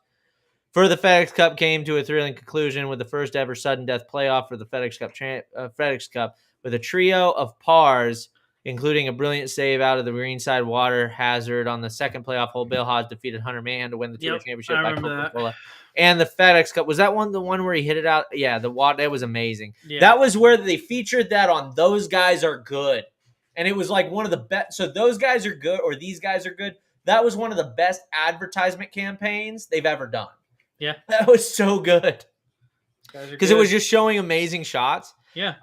for the FedEx Cup came to a thrilling conclusion with the first ever sudden death playoff for the FedEx Cup with a trio of pars, including a brilliant save out of the greenside water hazard on the second playoff hole. Bill Haas defeated Hunter Mahan to win the Tour Championship by Coca-Cola. And the FedEx Cup, was that the one where he hit it out? Yeah, the water, that was amazing. Yeah. That was where they featured that on Those Guys Are Good. And it was like one of the best. So Those Guys Are Good or These Guys Are Good. That was one of the best advertisement campaigns they've ever done. Yeah. That was so good. Because it was just showing amazing shots. Yeah.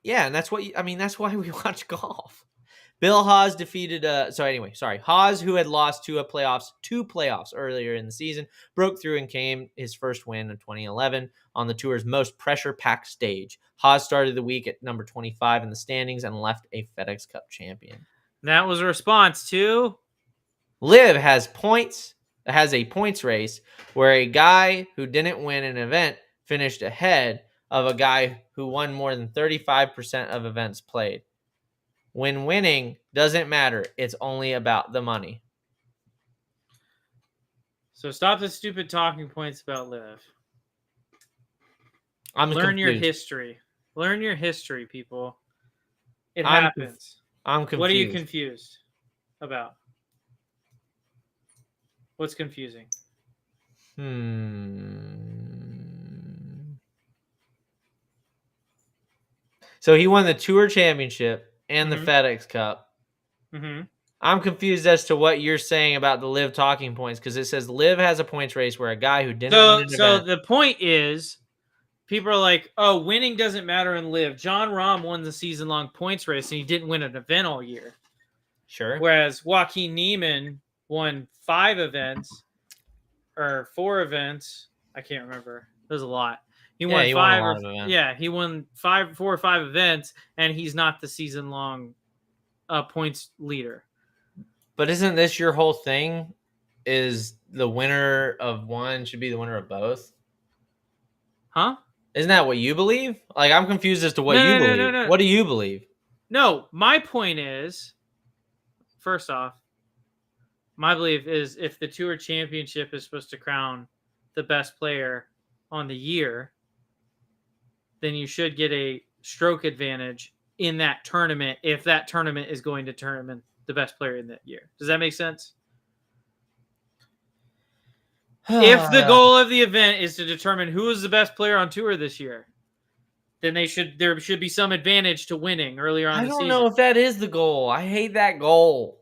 Yeah, and that's that's why we watch golf. Bill Haas defeated Haas, who had lost two playoffs earlier in the season, broke through and came his first win in 2011 on the tour's most pressure-packed stage. Haas started the week at number 25 in the standings and left a FedEx Cup champion. That was a response to Liv has points has a points race where a guy who didn't win an event finished ahead of a guy who won more than 35% of events played. When winning doesn't matter. It's only about the money. So stop the stupid talking points about Liv. Learn your history. Learn your history, people. It I'm happens. I'm confused. What are you confused about? What's confusing? So he won the Tour Championship and the Mhm. FedEx Cup. Mm-hmm. I'm confused as to what you're saying about the Liv talking points because it says Liv has a points race where a guy who didn't win an So event. the point is, people are like, "Oh, winning doesn't matter in Liv." John Rahm won the season-long points race, and he didn't win an event all year. Sure. Whereas Joaquin Niemann won 5 events or 4 events. I can't remember. There's a lot. He won he 5 won a lot of events. Yeah, he won 4 or 5 events, and he's not the season-long points leader. But isn't this your whole thing? Is the winner of one should be the winner of both? Huh? Isn't that what you believe? Like, I'm confused as to what you believe. No. What do you believe? No, my point is, first off, my belief is if the Tour Championship is supposed to crown the best player on the year, then you should get a stroke advantage in that tournament if that tournament is going to determine the best player in that year. Does that make sense? If the goal of the event is to determine who is the best player on tour this year, then there should be some advantage to winning earlier on in the season. I don't know if that is the goal. I hate that goal.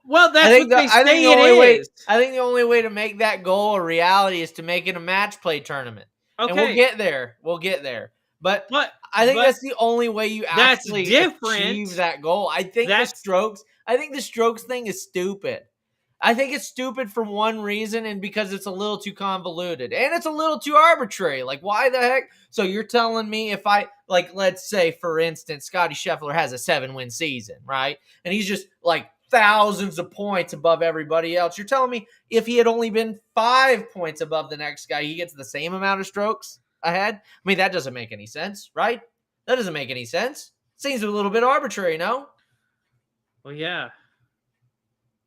Well, that's what they say it is. I think the only way to make that goal a reality is to make it a match play tournament. Okay. And we'll get there. But I think that's the only way you actually achieve that goal. I think the strokes thing is stupid. I think it's stupid for one reason, and because it's a little too convoluted and it's a little too arbitrary. Like, why the heck? So you're telling me if let's say, for instance, Scotty Scheffler has a 7-win season, right? And he's just like thousands of points above everybody else. You're telling me if he had only been 5 points above the next guy, he gets the same amount of strokes ahead? I mean, that doesn't make any sense, right? That doesn't make any sense. Seems a little bit arbitrary, no? Well, yeah.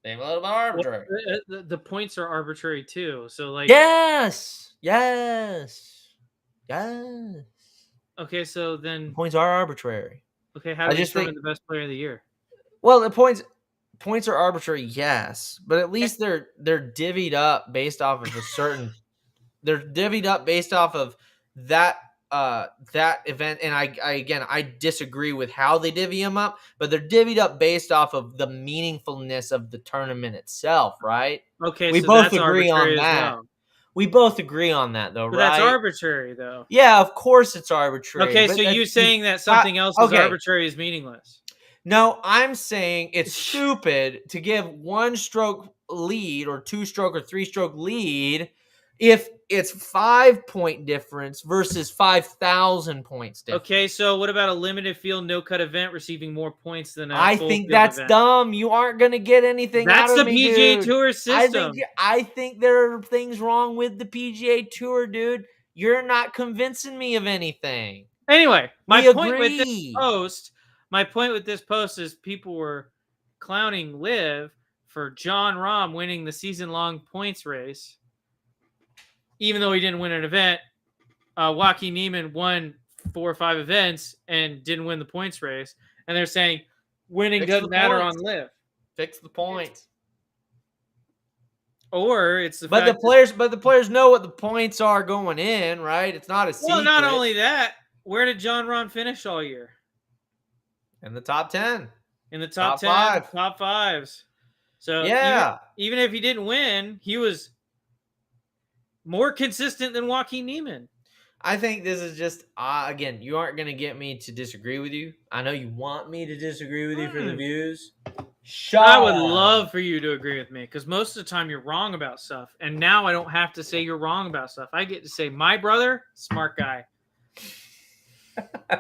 Seems a little bit arbitrary. Well, the points are arbitrary too. So, like, yes. Okay, so then the points are arbitrary. Okay, how do you determine the best player of the year? Well, the points are arbitrary, yes, but at least they're divvied up based off of a certain. They're divvied up based off of that event, and I disagree with how they divvy them up, but they're divvied up based off of the meaningfulness of the tournament itself, right? Okay, we so both that's agree on that. well. We both agree on that, though, but right? That's arbitrary, though. Yeah, of course it's arbitrary. Okay, so you saying that something else is arbitrary is meaningless? No, I'm saying it's stupid to give 1-stroke lead or 2-stroke or 3-stroke lead if it's 5-point difference versus 5,000 points difference. Okay, so what about a limited field no-cut event receiving more points than a I full think field that's event? dumb. You aren't going to get anything That's out of the me, PGA dude. Tour system. I think there are things wrong with the PGA Tour, dude. You're not convincing me of anything. Anyway, my point with this post is people were clowning Liv for John Rahm winning the season-long points race. Even though he didn't win an event, Joaquin Niemann won 4 or 5 events and didn't win the points race. And they're saying winning doesn't matter on Liv. Fix the points. Or it's the fact the players know what the points are going in, right? It's not a secret. Well, not only that, where did John Rahm finish all year? In the top 10. In the top 10, 5. top 5s. So yeah, even if he didn't win, he was more consistent than Joaquin Niemann. I think this is just, again, you aren't going to get me to disagree with you. I know you want me to disagree with you for the views. I would love for you to agree with me because most of the time you're wrong about stuff. And now I don't have to say you're wrong about stuff. I get to say, my brother, smart guy.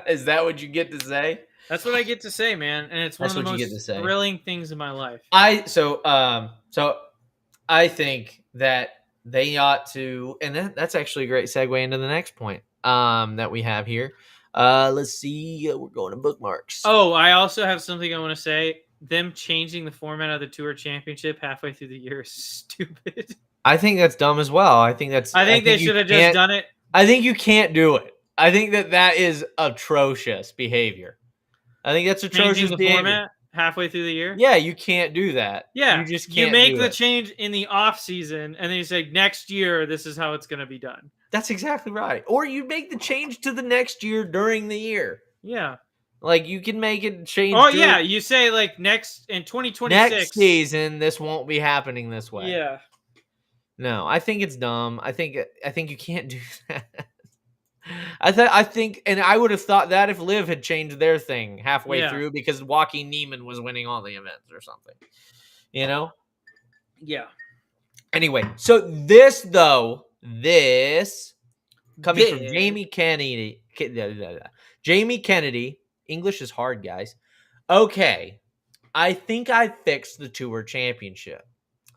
Is that what you get to say? That's what I get to say, man. And it's one of the most thrilling things in my life. I think that they ought to, and that's actually a great segue into the next point that we have here. Let's see. We're going to bookmarks. Oh, I also have something I want to say. Them changing the format of the Tour Championship halfway through the year is stupid. I think that's dumb as well. I think they should have just done it. I think you can't do it. I think that is atrocious behavior. I think that's atrocious Changing the behavior. format halfway through the year. Yeah, you can't do that. Yeah, you just can't. You make do the it. change in the off season, and then you say next year this is how it's going to be done. That's exactly right. Or you make the change to the next year during the year. Yeah. Like you can make it change. Oh yeah, you say like next in 2026 next season this won't be happening this way. Yeah. No, I think it's dumb. I think you can't do that. I think, and I would have thought that if Liv had changed their thing halfway through because Joaquin Neiman was winning all the events or something, you know? Yeah. Anyway, so this coming from Jamie Kennedy. Jamie Kennedy. English is hard, guys. Okay, I think I fixed the Tour Championship.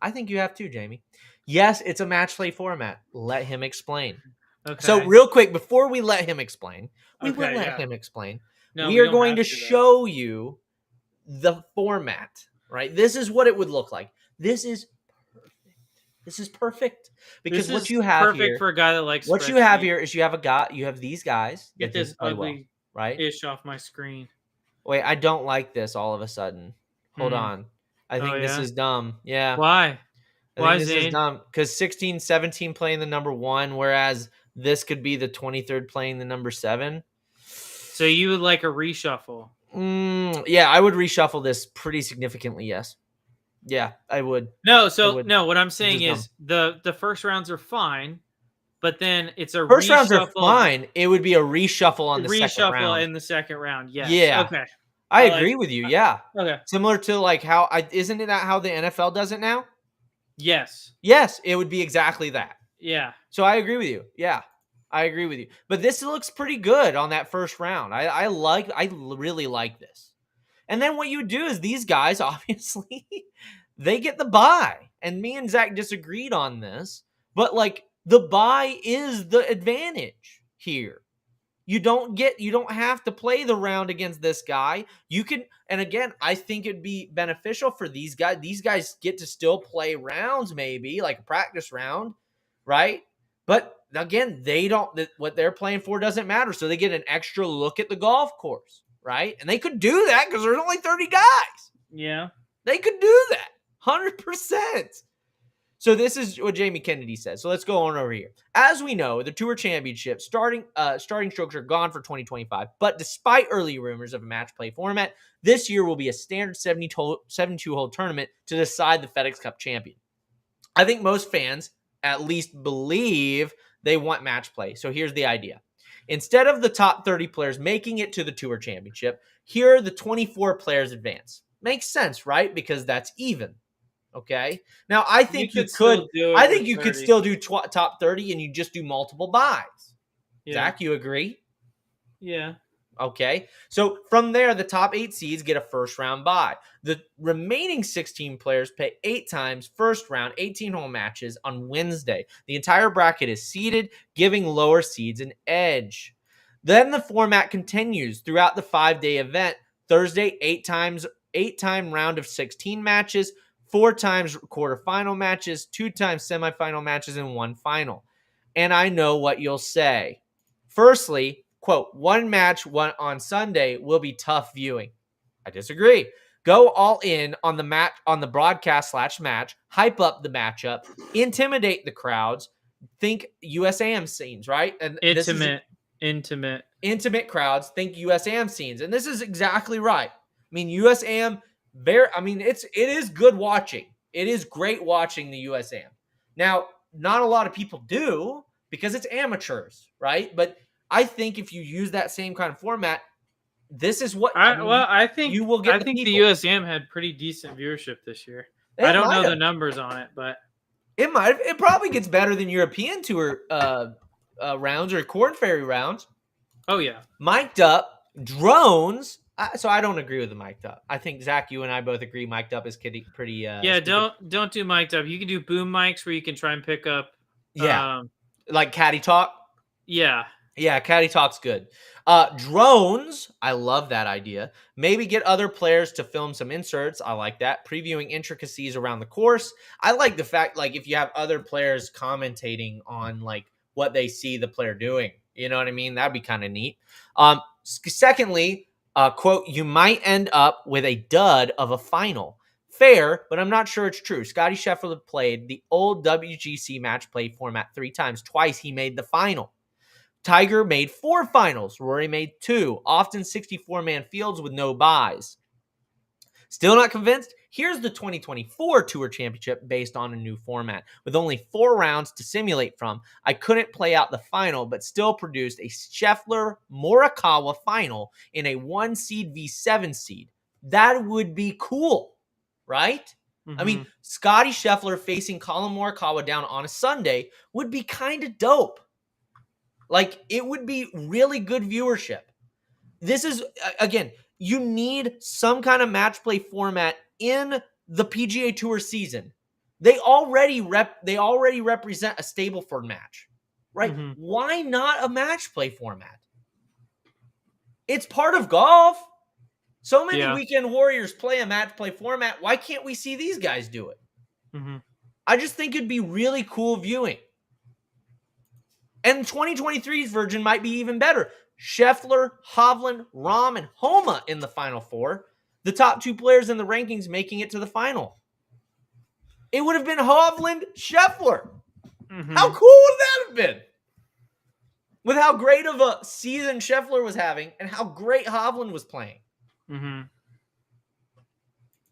I think you have too, Jamie. Yes, it's a match play format. Let him explain. Okay. So real quick, before we let him explain, we will let him explain. No, we are going to show you the format, right? This is what it would look like. This is perfect. This is perfect because what you have perfect here, for a guy that likes what you have here is you have these guys. Get this ugly right ish off my screen. Wait, I don't like this all of a sudden. Hold on. I think this is dumb. Yeah. Why? Why this is dumb? Because 16, 17 playing the number 1, whereas this could be the 23rd playing the number 7. So you would like a reshuffle? Yeah, I would reshuffle this pretty significantly. Yes. Yeah, I would. No, no. What I'm saying is the first rounds are fine, but then it's a first rounds are fine. It would be a reshuffle on the second round. Reshuffle in the second round. Yes. Yeah. Okay. I agree with you. Yeah. Okay. Similar to like how isn't it how the NFL does it now? Yes. Yes, it would be exactly that. Yeah. So I agree with you. Yeah. I agree with you. But this looks pretty good on that first round. I really like this. And then what you would do is these guys, obviously, they get the bye. And me and Zach disagreed on this. But like the bye is the advantage here. You don't have to play the round against this guy. You can, and again, I think it'd be beneficial for these guys. These guys get to still play rounds, maybe like a practice round, right? But again, what they're playing for doesn't matter. So they get an extra look at the golf course, right? And they could do that because there's only 30 guys. Yeah. They could do that 100%. So this is what Jamie Kennedy says. So let's go on over here. As we know, the Tour Championship starting strokes are gone for 2025. But despite early rumors of a match play format, this year will be a standard 72-hole tournament to decide the FedEx Cup champion. I think most fans at least believe they want match play. So here's the idea. Instead of the top 30 players making it to the Tour Championship, here are the 24 players advance. Makes sense, right? Because that's even. Okay. Now I think you could. I think you could still do top 30, and you just do multiple buys. Yeah. Zach, you agree? Yeah. Okay. So from there, the top 8 seeds get a first round bye. The remaining 16 players play 8 times first round 18-hole matches on Wednesday. The entire bracket is seeded, giving lower seeds an edge. Then the format continues throughout the 5-day event. Thursday, 8-time round of 16 matches. 4 times quarterfinal matches, 2 times semifinal matches, and 1 final. And I know what you'll say. Firstly, quote, 1 match on Sunday will be tough viewing. I disagree. Go all in on the broadcast /match, hype up the matchup, intimidate the crowds. Think USAM scenes, right? And intimate crowds. Think USAM scenes, and this is exactly right. I mean, USAM. It is good watching. It is great watching the USAM. Now, not a lot of people do because it's amateurs, right? But I think if you use that same kind of format, this is what I think you will get. I think the USAM had pretty decent viewership this year. I don't know the numbers on it, but it might have. It probably gets better than European Tour rounds or Corn Ferry rounds. Oh yeah, mic'd up drones So I don't agree with the mic'd up. I think Zach, you and I both agree mic'd up is pretty. Yeah, stupid. don't do mic'd up. You can do boom mics where you can try and pick up. Yeah, like caddy talk. Yeah. Yeah, caddy talk's good. Drones, I love that idea. Maybe get other players to film some inserts. I like that. Previewing intricacies around the course. I like the fact, like, if you have other players commentating on like what they see the player doing. You know what I mean? That'd be kind of neat. Secondly, quote, you might end up with a dud of a final. Fair, but I'm not sure it's true. Scotty Scheffler played the old WGC match play format 3 times. Twice he made the final. Tiger made 4 finals. Rory made 2. Often 64-man fields with no buys. Still not convinced? Here's the 2024 Tour Championship based on a new format. With only 4 rounds to simulate from, I couldn't play out the final, but still produced a Scheffler-Morikawa final in a 1 seed v 7 seed. That would be cool, right? Mm-hmm. I mean, Scotty Scheffler facing Colin Morikawa down on a Sunday would be kind of dope. Like, it would be really good viewership. This is, again, you need some kind of match play format in the PGA Tour season. They already represent a Stableford match, right? Mm-hmm. Why not a match play format? It's part of golf. So many weekend warriors play a match play format. Why can't we see these guys do it? Mm-hmm. I just think it'd be really cool viewing. And 2023's version might be even better. Scheffler, Hovland, Rahm, and Homa in the Final 4. The top 2 players in the rankings making it to the final. It would have been Hovland, Scheffler. Mm-hmm. How cool would that have been? With how great of a season Scheffler was having and how great Hovland was playing. Mm-hmm.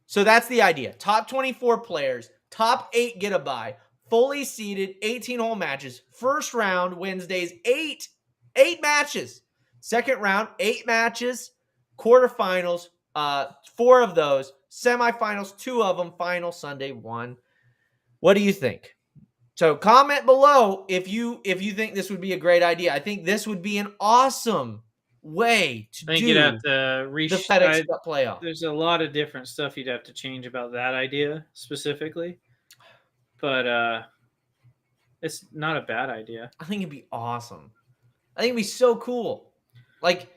So that's the idea. Top 24 players, top 8 get a bye. Fully seeded 18-hole matches. First round, Wednesdays, 8 matches. Second round, 8 matches. Quarterfinals, 4 of those. Semifinals, 2 of them. Final Sunday, 1. What do you think? So comment below if you think this would be a great idea. I think this would be an awesome way to do you'd have to the FedEx Cup playoff. There's a lot of different stuff you'd have to change about that idea specifically. But it's not a bad idea. I think it'd be awesome. I think it'd be so cool. Like,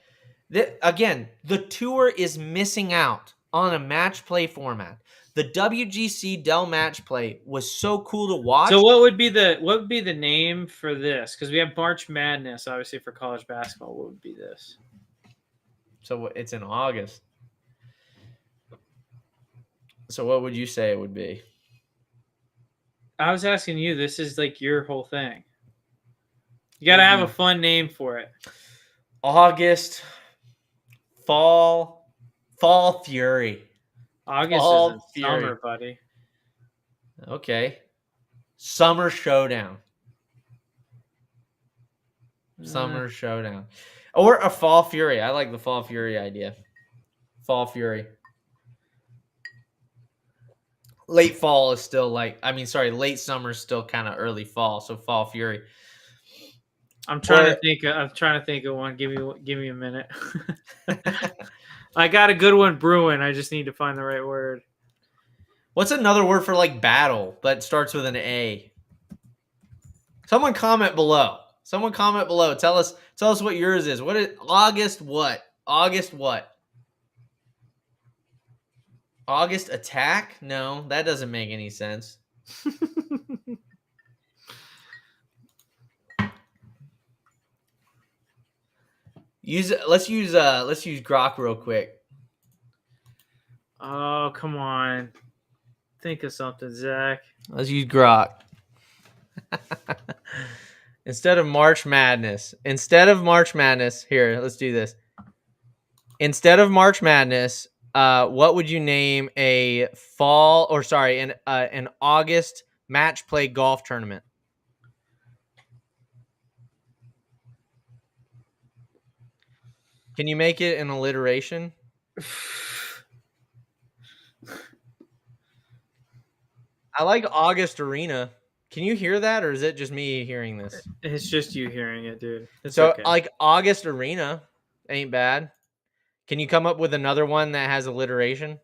again, the tour is missing out on a match play format. The WGC Dell match play was so cool to watch. So what would be the name for this? Because we have March Madness, obviously, for college basketball. What would be this? So it's in August. So what would you say it would be? I was asking you. This is like your whole thing. You got to have a fun name for it. August, Fall Fury. August Fall is Fury. summer, buddy. Okay. Summer Showdown. Summer Showdown. Or a Fall Fury. I like the Fall Fury idea. Fall Fury. Late fall is still late summer is still kind of early fall, so Fall Fury. I'm trying to think of one. Give me a minute. I got a good one brewing. I just need to find the right word. What's another word for like battle but starts with an A? Someone comment below. Tell us what yours is. What is August what? August what? August attack? No, that doesn't make any sense. Let's use Grok real quick. Oh, come on. Think of something, Zach. Let's use Grok. Instead of March Madness, here, let's do this. Instead of March Madness, what would you name an August match play golf tournament? Can you make it an alliteration? I like August Arena. Can you hear that, or is it just me hearing this? It's just you hearing it, dude. It's so okay. like August Arena ain't bad. Can you come up with another one that has alliteration?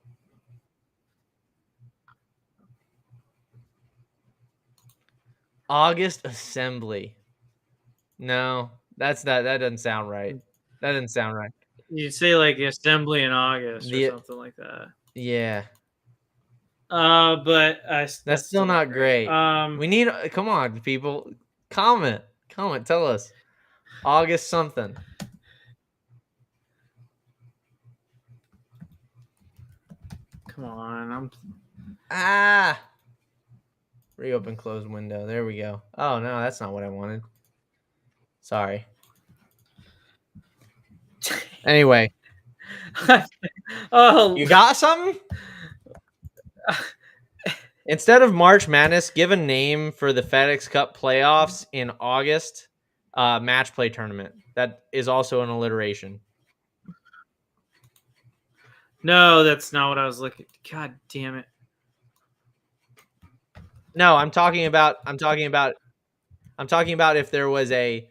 August Assembly. No, that doesn't sound right. That doesn't sound right. You'd say like assembly in August or The- something like that. Yeah. But That's still not great. We need come on, people. Comment. Tell us. August something. Come on. Reopen closed window. There we go. Oh no, that's not what I wanted. Sorry. Anyway. Oh, You got something? Instead of March Madness, give a name for the FedEx Cup playoffs in August match play tournament. That is also an alliteration. no, that's not what I was looking. God damn it. No, I'm talking about if there was a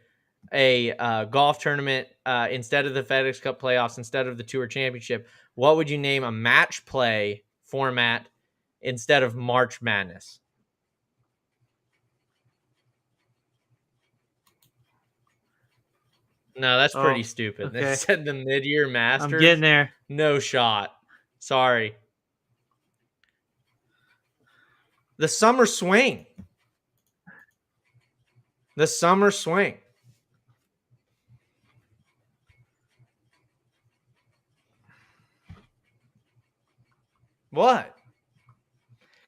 golf tournament instead of the FedEx Cup playoffs, instead of the Tour Championship, what would you name a match play format instead of March Madness? No, that's pretty stupid. Okay. They said the mid-year Masters. I'm getting there. No shot. Sorry. The summer swing. The summer swing. What?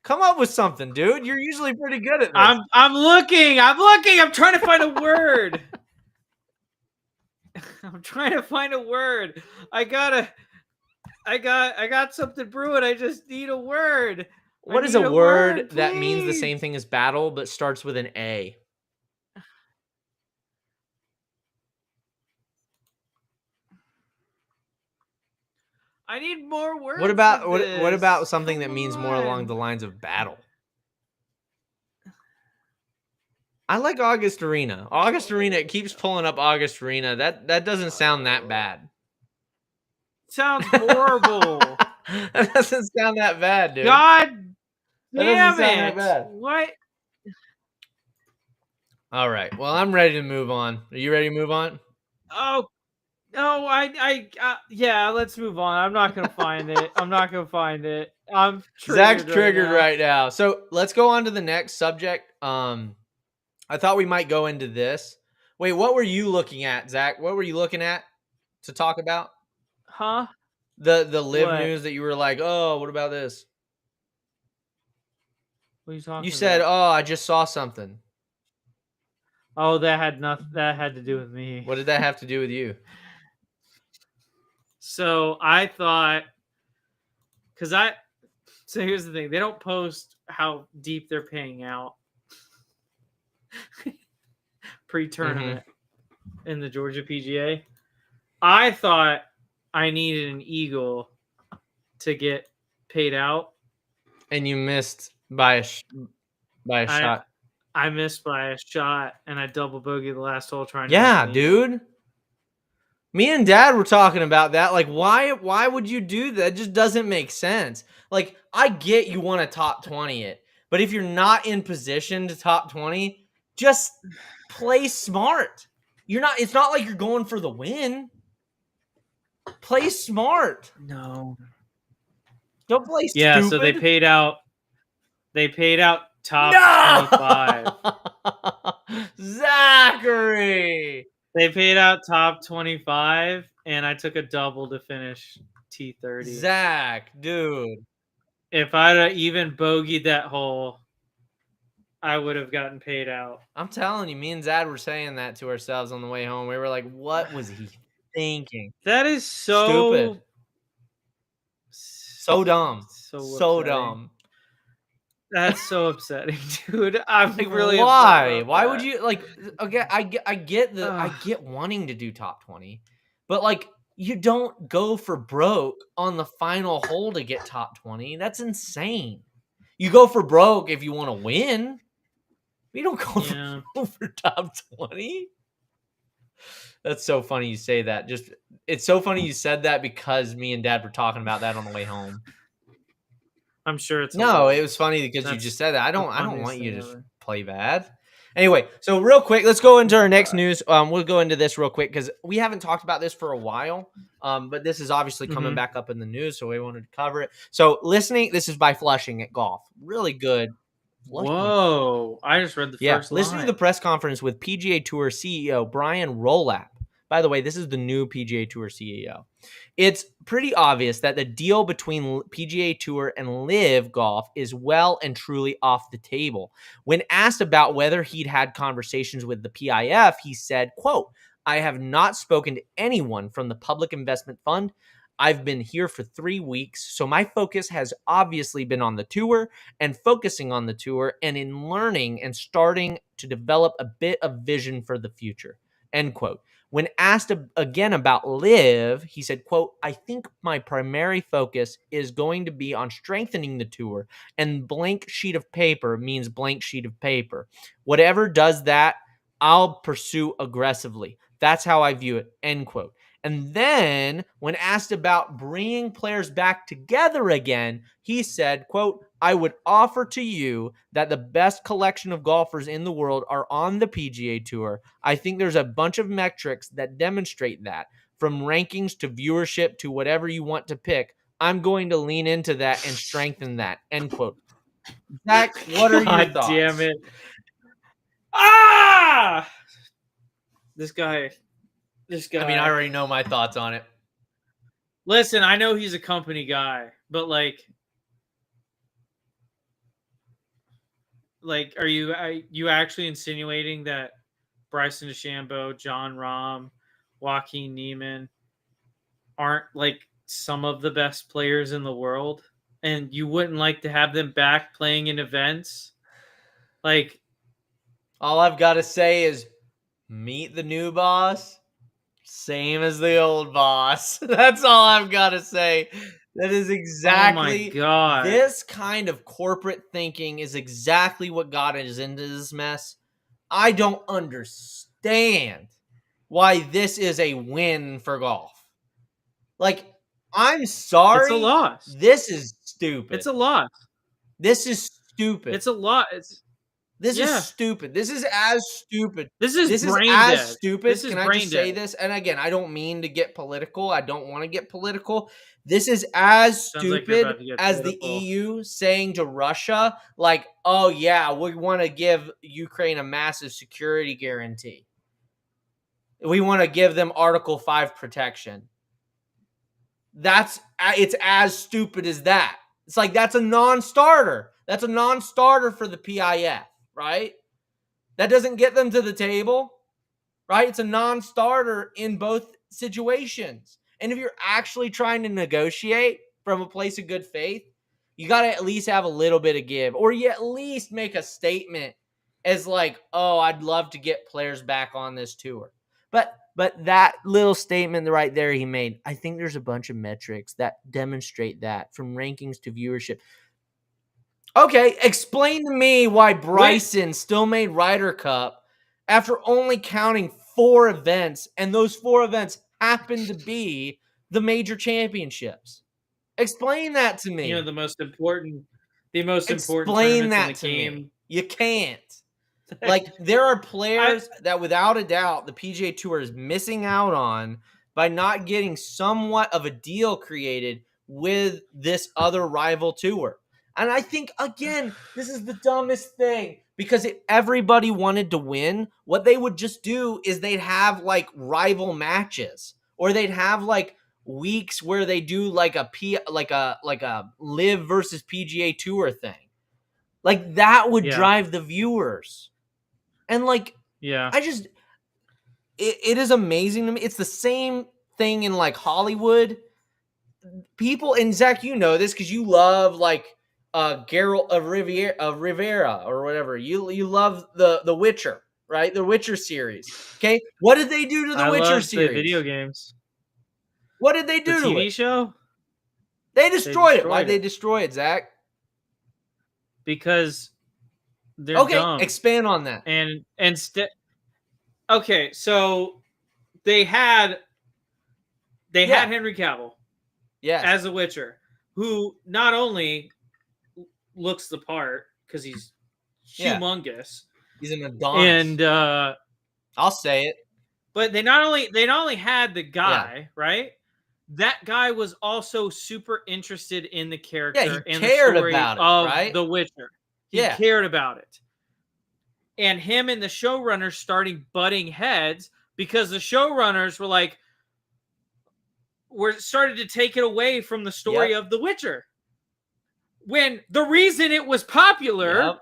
Come up with something, dude. You're usually pretty good at this. I'm looking. I'm trying to find a word. I'm trying to find a word. I got something brewing. I just need a word. What is a word that means the same thing as battle but starts with an A? I need more words. What about something that means more along the lines of battle? I like August Arena. August Arena, it keeps pulling up August Arena. That doesn't sound that bad. Sounds horrible. That doesn't sound that bad, dude. God That damn doesn't sound that it. bad. What? All right. Well, I'm ready to move on. Are you ready to move on? Oh, no, yeah, let's move on. I'm not going to find it. I'm Zach's triggered right now. So let's go on to the next subject. I thought we might go into this. Wait, what were you looking at, Zach? What were you looking at to talk about? Huh? The live What? news that you were like, oh, what about this? What are you talking You said, about? oh, I just saw something. Oh, that had to do with me. What did that have to do with you? So I thought, so here's the thing. They don't post how deep they're paying out pre-tournament in the Georgia PGA. I thought I needed an eagle to get paid out. And you missed by a shot. I missed by a shot, and I double bogeyed the last hole trying to. Yeah, dude. Me and Dad were talking about that. Like, why would you do that? It just doesn't make sense. Like, I get you want to top 20 it, but if you're not in position to top 20, just play smart. It's not like you're going for the win. Play smart. No. Don't play stupid. Yeah, so they paid out top 25. Zachary. They paid out top 25, and I took a double to finish T30. Zach, dude. If I'd have even bogeyed that hole, I would have gotten paid out. I'm telling you, me and Zad were saying that to ourselves on the way home. We were like, what was he thinking? That is so stupid. So dumb. So dumb. That's so upsetting, dude. I'm like, really why? Why would you like? Okay, I get wanting to do top 20, but like you don't go for broke on the final hole to get top 20. That's insane. You go for broke if you want to win. We don't go for top 20. That's so funny you say that. It's so funny you said that because me and Dad were talking about that on the way home. I'm sure it's No, it hilarious. was funny because you just said that. I don't want you to funniest thing ever. play bad. Anyway, so real quick, let's go into our next news. We'll go into this real quick because we haven't talked about this for a while. But this is obviously coming back up in the news, so we wanted to cover it. So this is by Flushing at Golf. Really good. Flushing. Whoa! I just read the first line. Listen to the press conference with PGA Tour CEO Brian Rolap. By the way, this is the new PGA Tour CEO. It's pretty obvious that the deal between PGA Tour and Live Golf is well and truly off the table. When asked about whether he'd had conversations with the PIF, he said, quote, "I have not spoken to anyone from the Public Investment Fund. I've been here for 3 weeks, so my focus has obviously been on the tour and focusing on the tour and in learning and starting to develop a bit of vision for the future." End quote. When asked again about Live, he said, quote, "I think my primary focus is going to be on strengthening the tour, and blank sheet of paper means blank sheet of paper. Whatever does that, I'll pursue aggressively. That's how I view it," end quote. And then when asked about bringing players back together again, he said, quote, "I would offer to you that the best collection of golfers in the world are on the PGA Tour. I think there's a bunch of metrics that demonstrate that, from rankings to viewership to whatever you want to pick. I'm going to lean into that and strengthen that," end quote. Zach, what are your thoughts? Damn it. Ah! This guy. I mean, I already know my thoughts on it. Listen, I know he's a company guy, but like, are you actually insinuating that Bryson DeChambeau, John Rahm, Joaquin Niemann aren't like some of the best players in the world, and you wouldn't like to have them back playing in events? Like, all I've got to say is meet the new boss. Same as the old boss. That's all I've got to say. That is exactly, oh my God. This kind of corporate thinking is exactly what got us into this mess. I don't understand why this is a win for golf. Like, I'm sorry. It's a loss. This is stupid. It's a loss. This is stupid. It's a lot. This is stupid. This is as stupid. This is as dead. stupid. This is Can I brain just say dead. this? And again, I don't mean to get political. I don't want to get political. This is as stupid as the EU saying to Russia, like, "Oh yeah, we want to give Ukraine a massive security guarantee. We want to give them Article 5 protection." It's as stupid as that. It's like, that's a non-starter. That's a non-starter for the PIF, right? That doesn't get them to the table, right? It's a non-starter in both situations. And if you're actually trying to negotiate from a place of good faith, you got to at least have a little bit of give, or you at least make a statement as like, "Oh, I'd love to get players back on this tour." But that little statement right there he made, I think there's a bunch of metrics that demonstrate that, from rankings to viewership. Okay, explain to me why Bryson still made Ryder Cup after only counting 4 events, and those 4 events happen to be the major championships. Explain that to me. You know, the most important Explain that to game. me. You can't. Like, there are players that without a doubt the PGA Tour is missing out on by not getting somewhat of a deal created with this other rival tour. And I think, again, this is the dumbest thing, because if everybody wanted to win, what they would just do is they'd have like rival matches, or they'd have like weeks where they do like a Live versus PGA Tour thing. Like, that would drive the viewers. And like, it is amazing to me. It's the same thing in like Hollywood. People, and Zach, you know this because you love like Geralt of Rivera or whatever. You love the Witcher, right? The Witcher series. Okay, what did they do to the Witcher series? The video games. What did they do to it? The TV show? They destroyed it. Why'd they destroy it, Zach? Because they're dumb. Expand on that. Okay, so they had Henry Cavill as a Witcher, who not only looks the part because he's humongous, he's an Adonis, and I'll say it. But they not only had the guy, right? That guy was also super interested in the character and the story of The Witcher. He cared about it. And him and the showrunners starting butting heads because the showrunners started to take it away from the story of The Witcher. When the reason it was popular,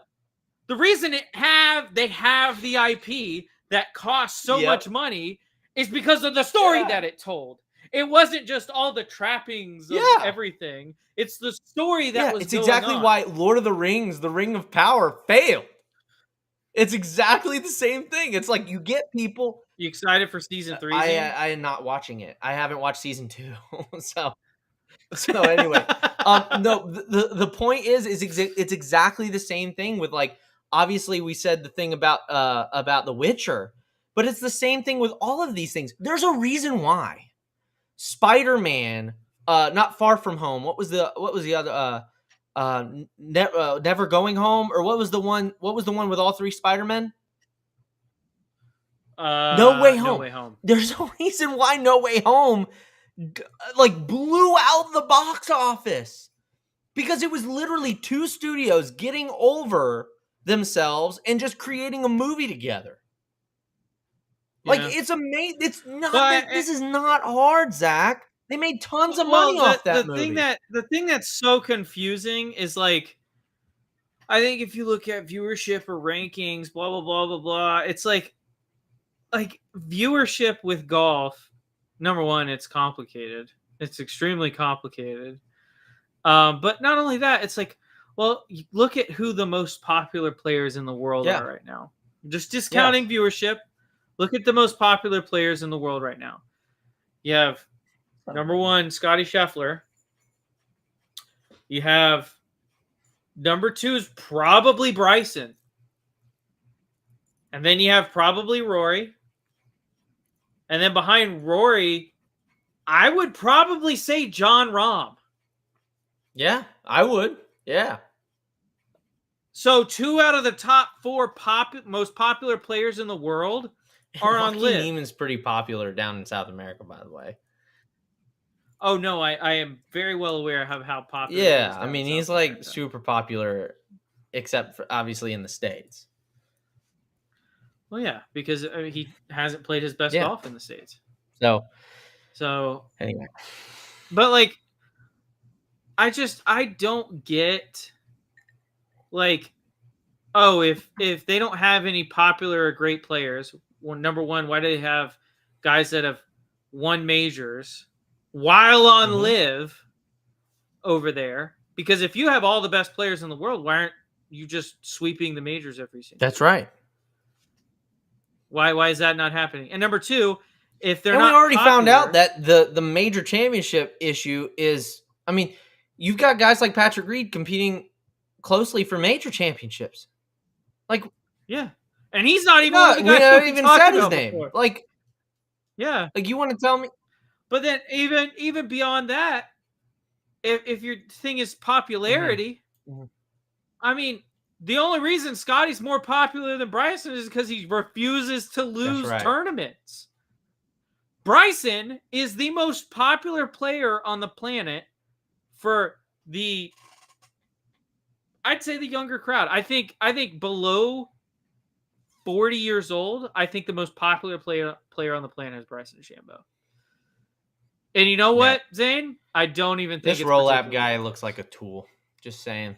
the reason they have the IP that costs so much money is because of the story that it told. It wasn't just all the trappings of everything. It's the story that was going exactly on. why Lord of the Rings, The Ring of Power failed. It's exactly the same thing. It's like you get people. You excited for season 3? I am not watching it. I haven't watched season 2. So anyway, no, the point is it's exactly the same thing with like, obviously we said the thing about The Witcher, but it's the same thing with all of these things. There's a reason why Spider-Man, Not Far From Home. What was the other Never Going Home, or what was the one with all 3 Spider-Men? No Way Home. No Way Home. There's a reason why No Way Home like blew out the box office, because it was literally 2 studios getting over themselves and just creating a movie together. Like, it's amazing. It's not. This is not hard, Zach. They made tons of money off that movie. The thing that's so confusing is like, I think if you look at viewership or rankings, blah blah blah blah blah, it's like viewership with golf. Number one, it's complicated. It's extremely complicated. But not only that, it's like, well, you look at who the most popular players in the world are right now. Just discounting viewership. Look at the most popular players in the world right now. You have number 1, Scotty Scheffler. You have number 2 is probably Bryson. And then you have probably Rory. And then behind Rory, I would probably say Jon Rahm. Yeah, I would. Yeah. So 2 out of the top 4 most popular players in the world are on LIV. Neiman's pretty popular down in South America, by the way. Oh, no, I am very well aware of how popular he is. I mean, he's like super popular, except for obviously in the States. Well, yeah, because he hasn't played his best golf in the States. So anyway. But like, I don't get like, oh, if they don't have any popular or great players, well, number one, why do they have guys that have won majors while on LIV over there? Because if you have all the best players in the world, why aren't you just sweeping the majors every season? That's right. Why is that not happening? And number 2, if they're and not, we already popular, found out that the major championship issue is, I mean, you've got guys like Patrick Reed competing closely for major championships. Like, yeah. And he's not even one of the guys we haven't even said his name. Before. Like, yeah. Like, you want to tell me? But then even beyond that, if your thing is popularity, I mean, the only reason Scotty's more popular than Bryson is because he refuses to lose tournaments. Bryson is the most popular player on the planet for I'd say the younger crowd. I think below 40 years old, I think the most popular player on the planet is Bryson DeChambeau. And you know what, Zane? I don't even think this roll-up guy looks like a tool. Just saying.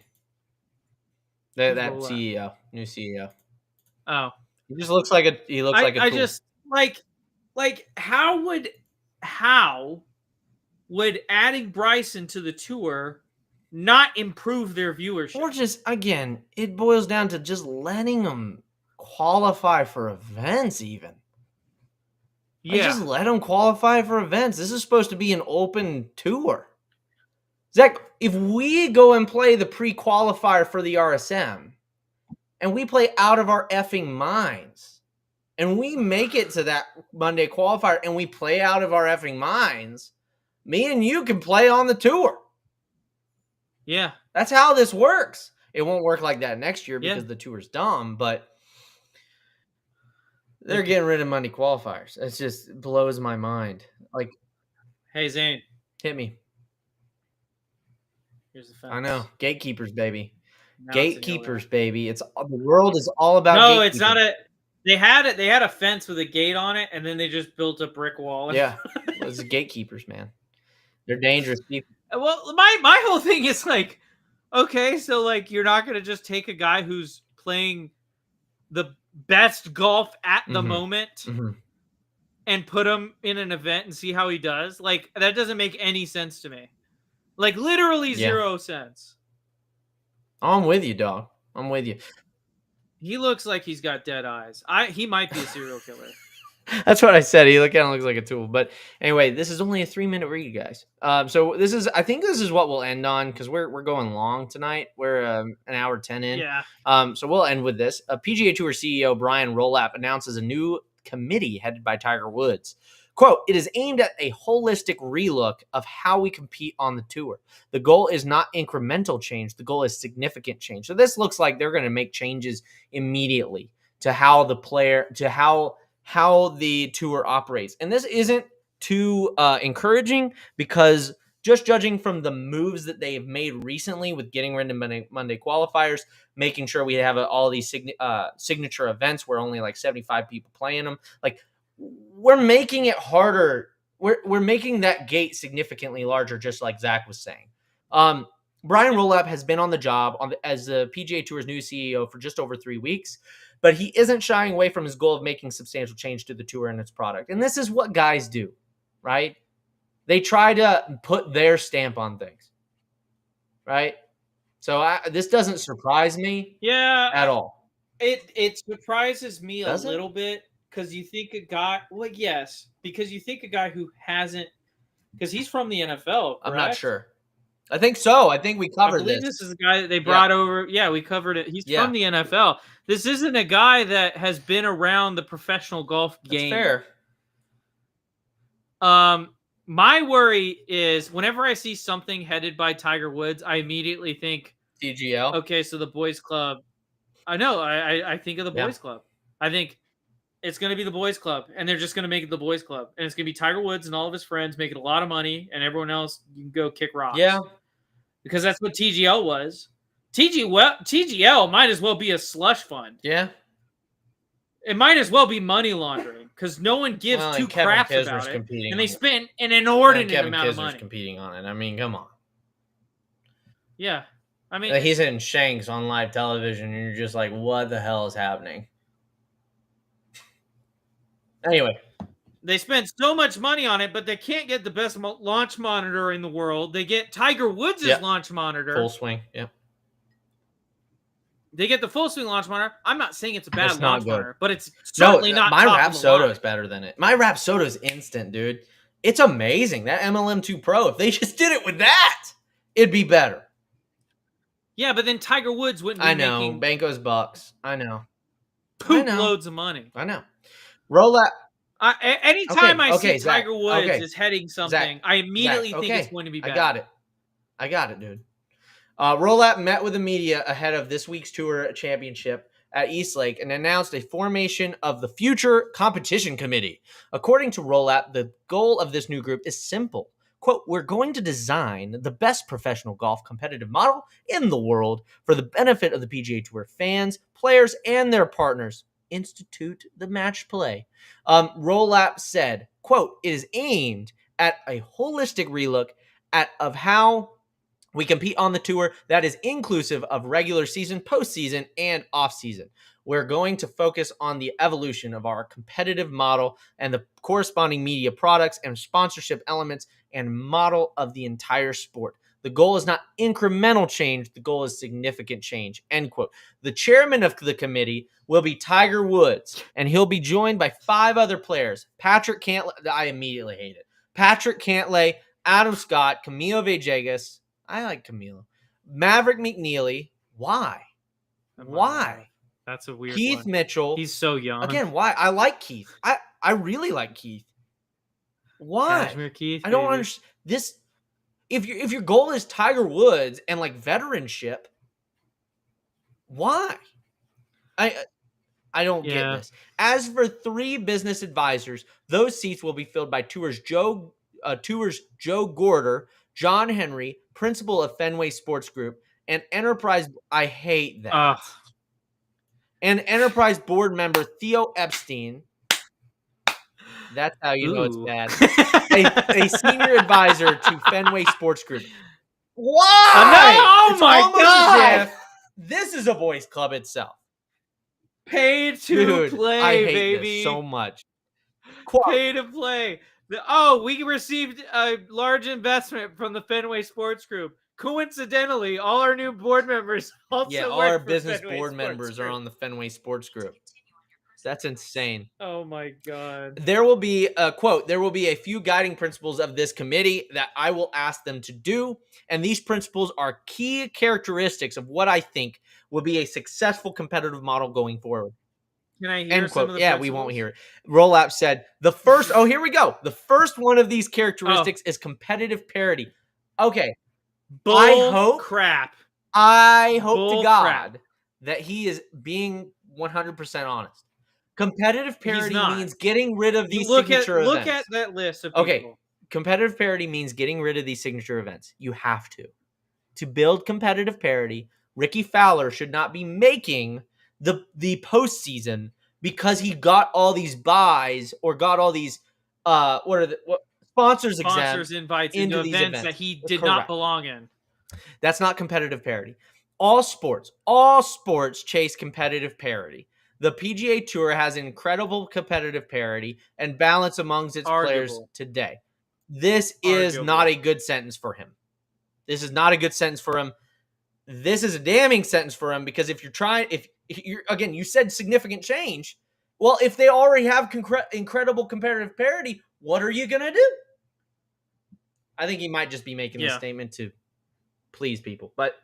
That CEO, new CEO. Oh, he just looks like a tool. I just like how would adding Bryson to the tour not improve their viewership? Or just, again, it boils down to just letting them qualify for events even. Yeah. Just let them qualify for events. This is supposed to be an open tour. Zach, if we go and play the pre-qualifier for the RSM and we play out of our effing minds and we make it to that Monday qualifier and we play out of our effing minds, me and you can play on the tour. Yeah. That's how this works. It won't work like that next year because Yeah. the tour's dumb, but they're getting rid of Monday qualifiers. It just blows my mind. Like, hey, Zane, hit me. here's the fence. I know. Gatekeepers, baby. Now it's a hill Gatekeepers, there. baby. It's the world is all about No, gatekeepers. it's not a. They had it. They had a fence with a gate on it, and then they just built a brick wall. Yeah, it's the gatekeepers, man. They're dangerous people. Well, my whole thing is like, okay, so like you're not gonna just take a guy who's playing the best golf at the moment and put him in an event and see how he does. Like that doesn't make any sense to me. Like literally 0 cents. I'm with you, dog. I'm with you. He looks like he's got dead eyes. He might be a serial killer. That's what I said. He kind of looks like a tool. But anyway, this is only a 3-minute read, guys. So I think this is what we'll end on because we're going long tonight. We're an hour 10 in. Yeah. So we'll end with this. PGA Tour CEO Brian Rolapp announces a new committee headed by Tiger Woods. Quote, it is aimed at a holistic relook of how we compete on the tour. The goal is not incremental change. The goal is significant change. So this looks like they're going to make changes immediately to how the player, to how the tour operates. And this isn't too encouraging because just judging from the moves that they've made recently with getting rid of Monday qualifiers, making sure we have all these signature events where only like 75 people play in them, like we're making it harder. We're making that gate significantly larger, just like Zach was saying. Brian Rolapp has been on the job as the PGA Tour's new CEO for just over 3 weeks, but he isn't shying away from his goal of making substantial change to the tour and its product. And this is what guys do, right? They try to put their stamp on things, right? So this doesn't surprise me at all. It surprises me Does a little bit because you think a guy, well, yes, because you think a guy who hasn't, because he's from the NFL, correct? I'm not sure. I think so. I think we covered this. This is a guy that they brought over. Yeah, we covered it. He's from the NFL. This isn't a guy that has been around the professional golf game. That's fair. My worry is whenever I see something headed by Tiger Woods, I immediately think TGL. Okay, so the boys club. I know. I think of the boys club. I think it's going to be the boys club, and they're just going to make it the boys club, and it's going to be Tiger Woods and all of his friends making a lot of money, and everyone else you can go kick rocks. Yeah, because that's what TGL was. TGL might as well be a slush fund. Yeah. It might as well be money laundering because no one gives two craps about it, and they spend an inordinate amount of money competing on it. I mean, come on. Yeah, I mean, like he's hitting shanks on live television, and you're just like, what the hell is happening? Anyway, they spend so much money on it, but they can't get the best launch monitor in the world. They get Tiger Woods' launch monitor, full swing. Yeah. They get the full swing launch monitor. I'm not saying it's a bad launch monitor, but it's certainly not. My Rapsodo is better than it. My Rapsodo is instant, dude. It's amazing. That MLM2 Pro, if they just did it with that, it'd be better. Yeah, but then Tiger Woods wouldn't be making Banco's bucks. I know. Poop loads of money. I know. Roll that. Anytime I see Zach, Tiger Woods is heading something, I immediately think it's going to be better. I got it, dude. Rolapp met with the media ahead of this week's tour championship at Eastlake and announced a formation of the Future Competition Committee. According to Rolapp, the goal of this new group is simple. Quote, we're going to design the best professional golf competitive model in the world for the benefit of the PGA Tour fans, players, and their partners. Institute the match play. Rolapp said, quote, it is aimed at a holistic relook of how we compete on the tour that is inclusive of regular season, postseason, and off-season. We're going to focus on the evolution of our competitive model and the corresponding media products and sponsorship elements and model of the entire sport. The goal is not incremental change. The goal is significant change, end quote. The chairman of the committee will be Tiger Woods, and he'll be joined by 5 other players. Patrick Cantlay, I immediately hate it. Patrick Cantlay, Adam Scott, Camilo Villegas. I like Camilo. Maverick McNeely. Why? Why? That's a weird Keith one. Mitchell. He's so young. Again, why? I like Keith. I really like Keith. Why? Cashmere Keith. I don't baby. understand this. If your goal is Tiger Woods and like veteranship, why? I don't get Yeah. this. As for 3 business advisors, those seats will be filled by Tours Joe Gorder, John Henry, principal of Fenway Sports Group, and Enterprise. I hate that. Ugh. And Enterprise board member Theo Epstein. That's how you know it's Ooh. bad. A senior advisor to Fenway Sports Group. Why? Oh It's my almost God. as if this is a boys' club itself. Pay to Dude, play, I hate baby. this so much. Quote, Pay to play. We received a large investment from the Fenway Sports Group. Coincidentally, all our new board members also yeah, all work our for business Fenway board Sports members are Group. on the Fenway Sports Group. That's insane. Oh my God. There will be a quote. There will be a few guiding principles of this committee that I will ask them to do. And these principles are key characteristics of what I think will be a successful competitive model going forward. Can I hear End some quote. of the Yeah, principles? we won't hear it. Rollout said the first. Oh, here we go. The first one of these characteristics is competitive parity. Okay. Bull crap. I hope Bull to God crap. that he is being 100% honest. Competitive parity not. means getting rid of these Look signature events. Look at that list of people. Okay. Competitive parity means getting rid of these signature events. You have to. To build competitive parity, Ricky Fowler should not be making the postseason because he got all these buys or got all these sponsors invites into into these events that events. he did Correct. not belong in. That's not competitive parity. All sports chase competitive parity. The PGA Tour has incredible competitive parity and balance amongst its players today. This is not a good sentence for him. This is not a good sentence for him. This is a damning sentence for him because if you're again, you said significant change. Well, if they already have incredible competitive parity, what are you going to do? I think he might just be making this statement to please people, but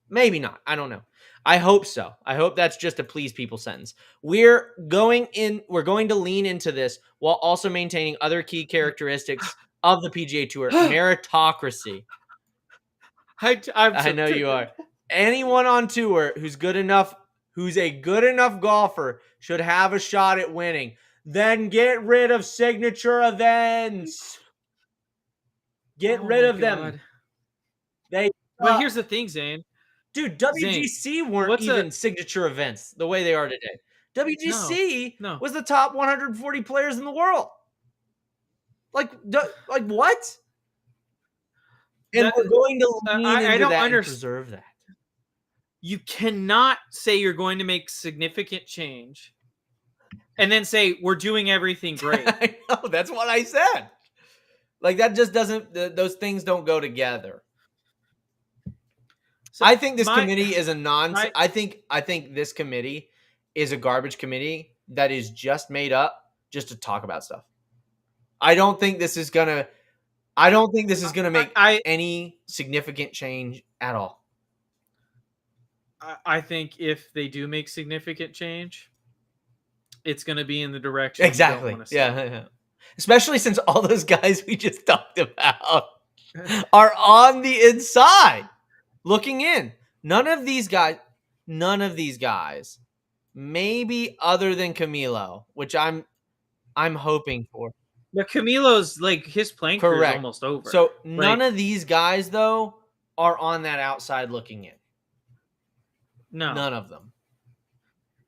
maybe not. I don't know. I hope so. I hope that's just a please people sentence. We're going to lean into this while also maintaining other key characteristics of the PGA Tour. Meritocracy. I know you are. Anyone on tour who's a good enough golfer should have a shot at winning. Then get rid of signature events. Get rid of them. But here's the thing, Zane. Dude, WGC weren't even signature events the way they are today. WGC was the top 140 players in the world. Like what? And we're going to lean into that and preserve that. You cannot say you're going to make significant change and then say we're doing everything great. I know, that's what I said. Like that just doesn't. Those things don't go together. So I think this committee is a nonsense. I think this committee is a garbage committee that is just made up just to talk about stuff. I don't think this is gonna make any significant change at all. I think if they do make significant change, it's going to be in the direction exactly. You don't want to see. Yeah. Especially since all those guys we just talked about are on the inside looking in. None of these guys, maybe other than Camilo, which I'm hoping for. But Camilo's like his playing career is almost over. So none of these guys though are on that outside looking in. No, none of them.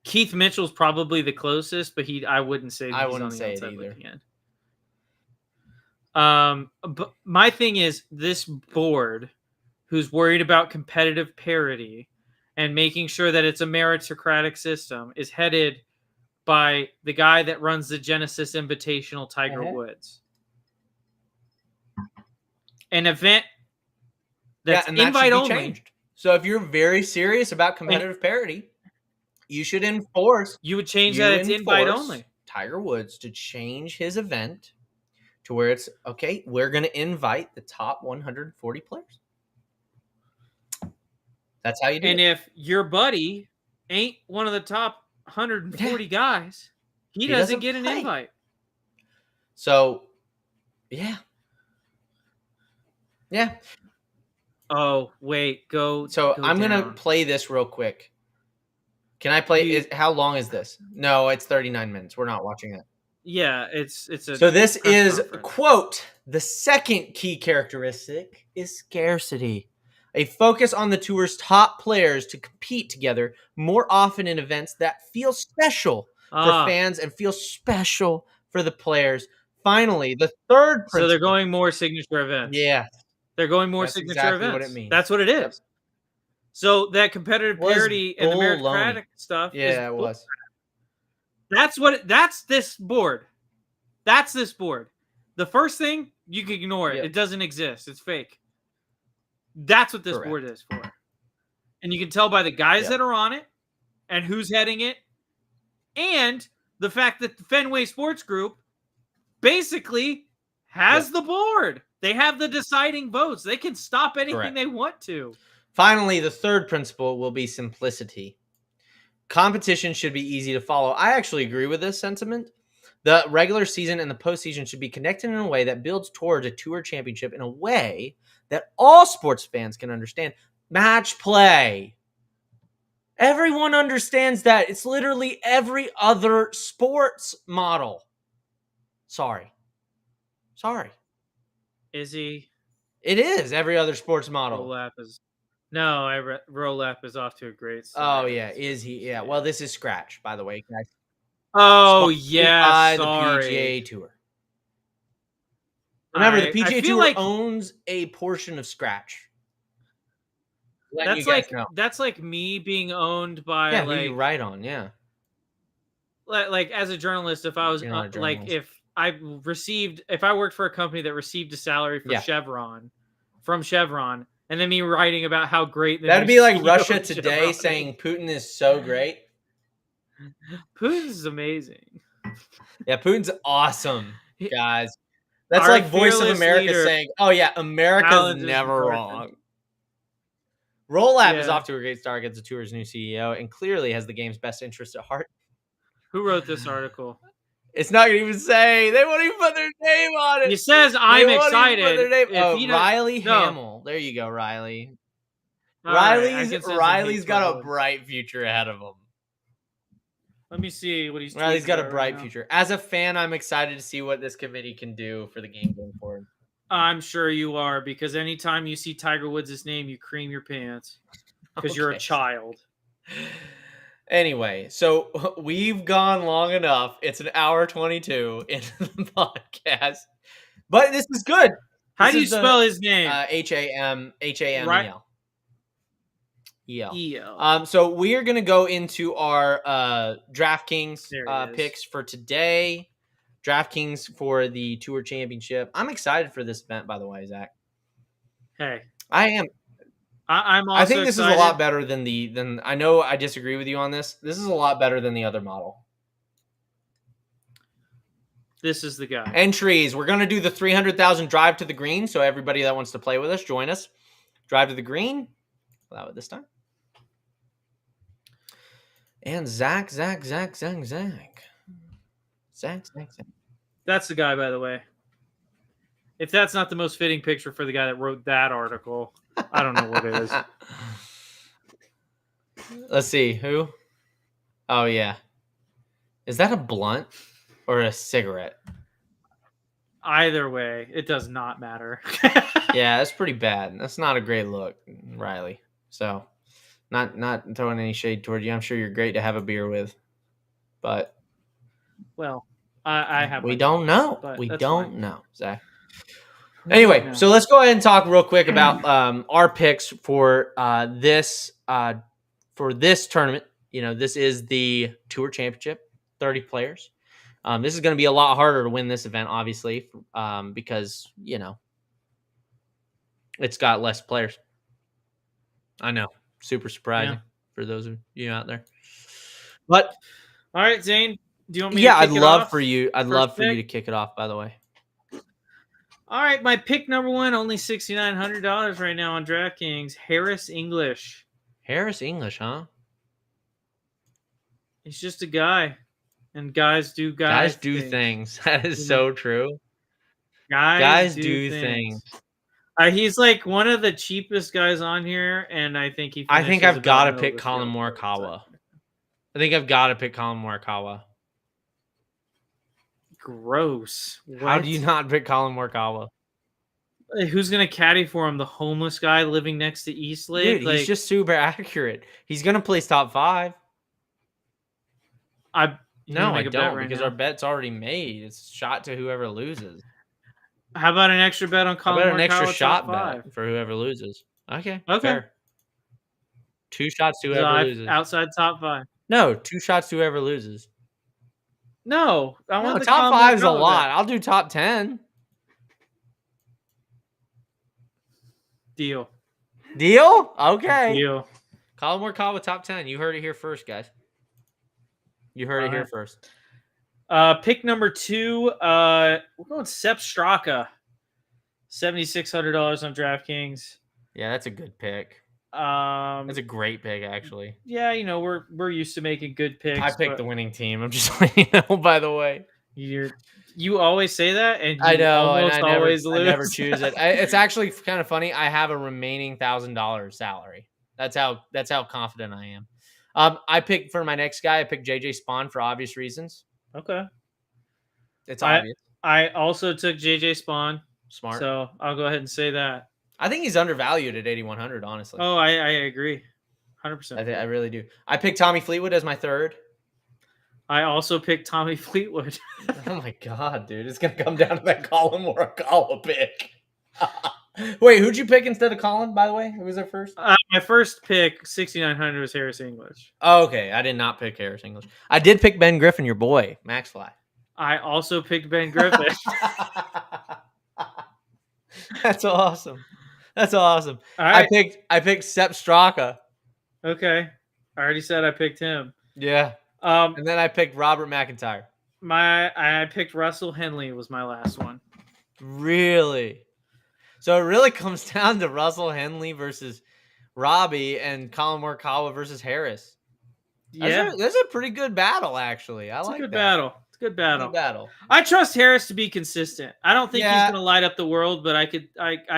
Keith Mitchell's probably the closest, but I wouldn't say he's on the outside looking in. But my thing is this board, who's worried about competitive parity and making sure that it's a meritocratic system, is headed by the guy that runs the Genesis Invitational, Tiger Woods. An event that's invite only. Changed. So if you're very serious about competitive parity, you should enforce. You would change that it's invite only. Tiger Woods to change his event to where it's okay. We're going to invite the top 140 players. That's how you do it. And if your buddy ain't one of the top 140 guys. He doesn't get an play. invite. So, yeah. Yeah. Oh, wait. Go. So, go I'm going to down. play this real quick. Can I play? How long is this? No, it's 39 minutes. We're not watching it. Yeah, it's a. So this press is, conference. quote, the second key characteristic is scarcity. A focus on the tour's top players to compete together more often in events that feel special for fans and feel special for the players. Finally, the third principle. So they're going more signature events. Yeah. They're going more That's signature exactly events. what it means. That's what it is. Yep. So that competitive Was parity and the baloney. meritocratic stuff Yeah, is it was. That's this board. That's this board. The first thing, you can ignore it. Yep. It doesn't exist. It's fake. That's what this Correct. board is for. And you can tell by the guys Yep. that are on it and who's heading it, and the fact that the Fenway Sports Group basically has the board. They have the deciding votes. They can stop anything Correct. they want to. Finally, the third principle will be simplicity. Competition should be easy to follow. I actually agree with this sentiment. The regular season and the postseason should be connected in a way that builds towards a tour championship in a way that all sports fans can understand. Match play. Everyone understands that. It's literally every other sports model. Sorry. Is he? It is every other sports model. Rolap is Rolap is off to a great start. Oh, yeah. Is he? Yeah. Well, this is Scratch, by the way, guys. Oh, Sponsored yeah. by Sorry. the PGA Tour. Remember, the I PGA feel Tour like owns a portion of Scratch. Letting that's you guys like know. that's like me being owned by Yeah, who like you write on, yeah. like as a journalist, if I was You're not a like journalist. if I worked for a company that received a salary for Yeah. Chevron, and then me writing about how great the That'd new be like CEO Russia of Today Chevron saying Putin is so great. is. Putin is amazing. Yeah, Putin's awesome, guys. That's Our like Voice of fearless America leader saying, oh yeah, America's challenges never the wrong. Rolap is Yeah. off to a great start against the tour's new CEO and clearly has the game's best interest at heart. Who wrote this article? It's not going to even say. They won't even put their name on it. He says They I'm won't even put excited. their name- If Oh, he does- Riley No. Hamill. There you go, Riley. All right, I Riley's can send some Riley's hate got a photos. bright future ahead of him. Let me see what he's. Riley's tweeting got a about bright right now. future. As a fan, I'm excited to see what this committee can do for the game going forward. I'm sure you are, because anytime you see Tiger Woods' name, you cream your pants because you're a Okay. child. Anyway, so we've gone long enough. It's an hour 22 into the podcast, but this is good. How This do you is the, spell his name? H-A-M-E-L. Right. E-L. E-L. So we are going to go into our DraftKings There it is. picks for today. DraftKings for the Tour Championship. I'm excited for this event, by the way, Zach. Hey, I am. I'm also I think this excited. is a lot better than I know I disagree with you on this. This is a lot better than the other model. This is the guy. Entries. We're going to do the 300,000 drive to the green. So everybody that wants to play with us, join us. Drive to the green. Allow it this time. And Zach. That's the guy, by the way. If that's not the most fitting picture for the guy that wrote that article, I don't know what is. Let's see. Who? Oh, yeah. Is that a blunt or a cigarette? Either way, it does not matter. Yeah, that's pretty bad. That's not a great look, Riley. So, not throwing any shade toward you. I'm sure you're great to have a beer with, but Well, I have. we my don't thoughts, know. but We that's don't fine. know, Zach. Anyway, No. so let's go ahead and talk real quick about our picks for this tournament. You know, this is the Tour Championship, 30 players. This is going to be a lot harder to win this event, obviously, because, you know, it's got less players. I know. Super surprising for those of you out there. But All right, Zane, do you want me yeah, to I'd kick it love off? for you. I'd First love for you to pick? kick it off, by the way. All right, my pick number one, only $6,900 right now on DraftKings. Harris English. Harris English, huh? He's just a guy, and guys do guys things. That is You so true. Guys do things. He's like one of the cheapest guys on here, and I think he. I think finishes I've got to about pick middle of Colin the field. Morikawa. I think I've got to pick Colin Morikawa. Gross. How do What? you not pick Colin Morikawa? Who's gonna caddy for him? The homeless guy living next to East Lake? Dude, he's just super accurate. He's gonna place top 5. No, I don't, because our bet's already made. It's shot to whoever loses. How about an extra bet on How Colin about an extra Morikawa shot top 5? bet for whoever loses? Okay. Okay. Fair. 2 shots to whoever loses. Outside top 5. No, 2 shots to whoever loses. No, I want the top Colin 5's a Morikawa lot. bet. I'll do top 10. Deal. Okay. Deal. Colin Morikawa top 10. You heard it here first, guys. You heard it here first. Pick number 2. We're going Sepp Straka. $7,600 on DraftKings. Yeah, that's a good pick. That's a great pick, actually. Yeah, we're used to making good picks. I picked the winning team. I'm just letting you know, by the way. You always say that, and I know, almost and always lose. I never choose it. It's actually kind of funny. I have a remaining $1,000 salary. That's how confident I am. I picked for my next guy. I picked JJ Spawn for obvious reasons. Okay, it's obvious. I also took JJ Spawn. Smart. So I'll go ahead and say that. I think he's undervalued at 8,100. Honestly. Oh, I agree, 100%. I really do. I picked Tommy Fleetwood as my third. I also picked Tommy Fleetwood. Oh my god, dude! It's gonna come down to that Colin Morikawa pick. Wait, who'd you pick instead of Colin? By the way, who was their first? My first pick, 6,900, was Harris English. Oh, okay, I did not pick Harris English. I did pick Ben Griffin, your boy, Max Fly. I also picked Ben Griffin. That's awesome. That's awesome. All right. I picked Sepp Straka. Okay, I already said I picked him. Yeah. And then I picked Robert McIntyre. I picked Russell Henley was my last one. Really? So it really comes down to Russell Henley versus Robbie and Colin Morikawa versus Harris. Yeah, that's a pretty good battle, actually. It's a good battle. It's a good battle. Good battle. I trust Harris to be consistent. I don't think he's Yeah. going to light up the world, but I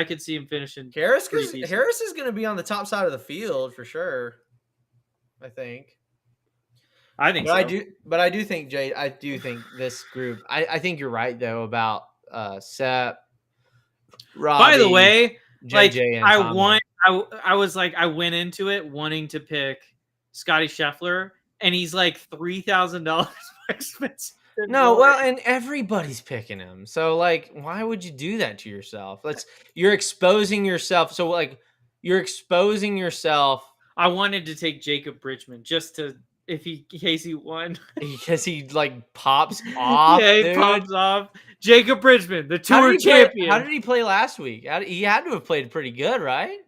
could see him finishing. Harris pretty decent. is going to be on the top side of the field for sure. I think. I think But so. I do think this group. I think you're right though about Sepp, Robbie. By the way, JJ and Tommy. I went into it wanting to pick Scotty Scheffler, and he's like $3,000 more expensive. No, well, and everybody's picking him. So like, why would you do that to yourself? You're exposing yourself. So like, you're exposing yourself. I wanted to take Jacob Bridgman just to in case he won. Because he like pops off. Yeah, he dude. pops off. Jacob Bridgman, the tour champion. How did he play last week? He had to have played pretty good, right?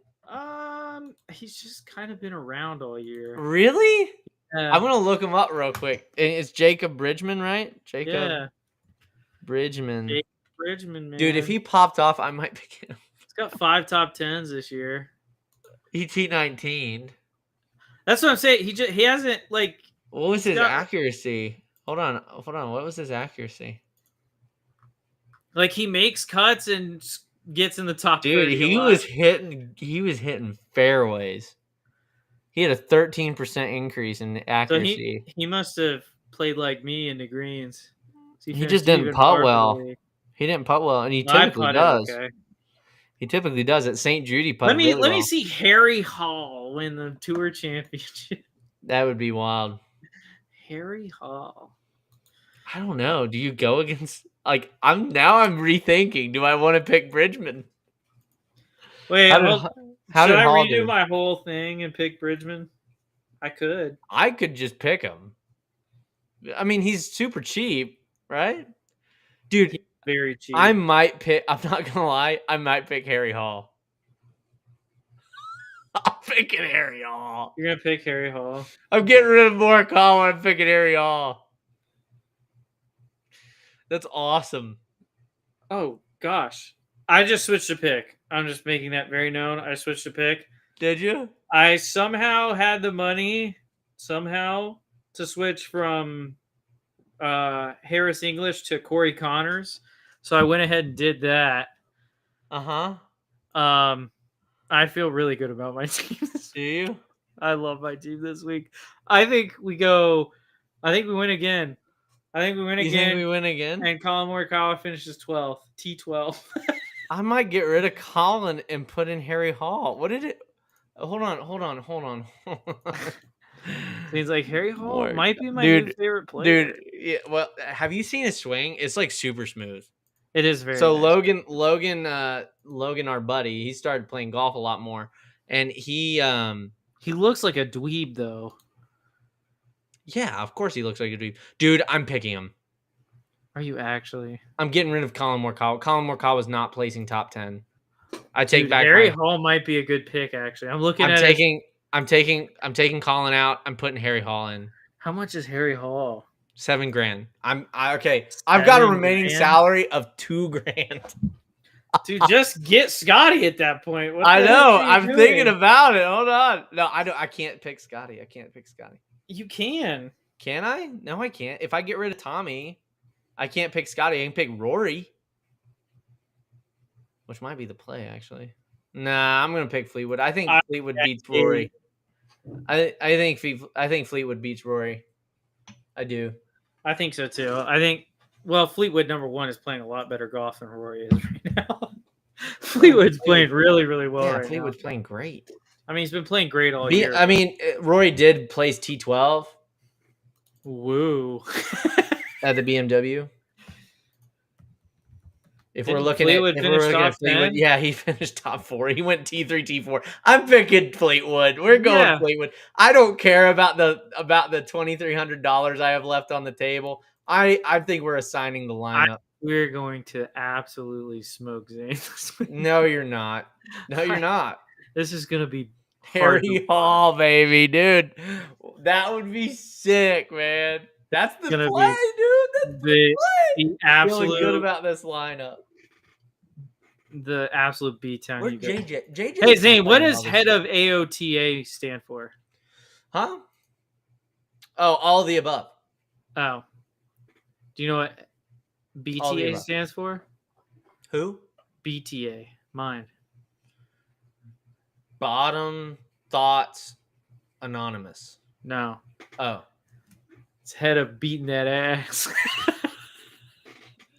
He's just kind of been around all year. Really? Yeah. I'm gonna look him up real quick. It's Jacob Bridgman, right? Jacob Bridgman. Jacob Bridgman, man. Dude, if he popped off, I might pick him. He's got 5 top 10s this year. He T19. That's what I'm saying. He hasn't like. What was his accuracy? Hold on. What was his accuracy? Like he makes cuts and gets in the top. Dude, 30 he was hitting fairways. He had a 13% increase in accuracy. So he must have played like me in the greens. He just didn't putt well. He didn't putt well, and he typically does. Okay. He typically does at St. Judy. Let me see Harry Hall win the Tour Championship. That would be wild. Harry Hall. I don't know. Do you go against I'm rethinking. Do I want to pick Bridgman? Wait, should I Hall redo my whole thing and pick Bridgman? I could. I could just pick him. I mean, he's super cheap, right? Dude, he's very cheap. I'm not gonna lie, I might pick Harry Hall. I'm picking Harry Hall. You're gonna pick Harry Hall. I'm getting rid of Morikawa. I'm picking Harry Hall. That's awesome. Oh gosh, I just switched a pick. I'm just making that very known. I switched a pick. Did you? I somehow had the money to to switch from Harris English to Corey Connors, so I went ahead and did that. I feel really good about my team this Do you? I love my team this week. I think we win again. You think we win again? And Colin Morikawa finishes 12th. T12. I might get rid of Colin and put in Harry Hall. What did it? Hold on. Seems like Harry Hall might be my new favorite player. Dude, yeah, well, have you seen his swing? It's like super smooth. It is very so nice. Logan, our buddy, he started playing golf a lot more, and he looks like a dweeb though. Yeah, of course he looks like a dweeb. Dude, I'm picking him. Are you actually? I'm getting rid of Colin Morikawa. Colin Morikawa is not placing top 10. I take back Harry Hall might be a good pick actually. I'm taking Colin out. I'm putting Harry Hall in. How much is Harry Hall? $7,000. I've got a remaining salary of $2,000. Dude, just get Scotty at that point. I know. I'm thinking about it. Hold on. No, I can't pick Scotty. You can. Can I? No, I can't. If I get rid of Tommy, I can't pick Scotty. I can pick Rory, which might be the play actually. Nah, I'm gonna pick Fleetwood. I think Fleetwood beats Rory. I think Fleetwood beats Rory. I do. I think so too. Fleetwood number 1 is playing a lot better golf than Rory is right now. Fleetwood's playing really, really well right now. Fleetwood's playing great. I mean, he's been playing great all year. I mean, Rory did place T12. Woo. At the BMW. If we're looking Fleetwood at top Fleetwood, 10? yeah, he finished top 4. He went T3, T4. I'm picking Fleetwood. We're going Fleetwood. I don't care about the $2,300 I have left on the table. I think we're assigning the lineup. We're going to absolutely smoke Zane this week. No, you're not. No, you're not. This is gonna be Harry Hall, baby, dude. That would be sick, man. That's the play, dude. That's the play. The absolute feeling good about this lineup. The absolute B-town. Where's JJ? Hey Zane, what does head of AOTA stand for? Huh? Oh, all of the above. Oh. Do you know what BTA stands for? Who? BTA. Mine. Bottom Thoughts Anonymous. No. Oh. It's head of beating that ass.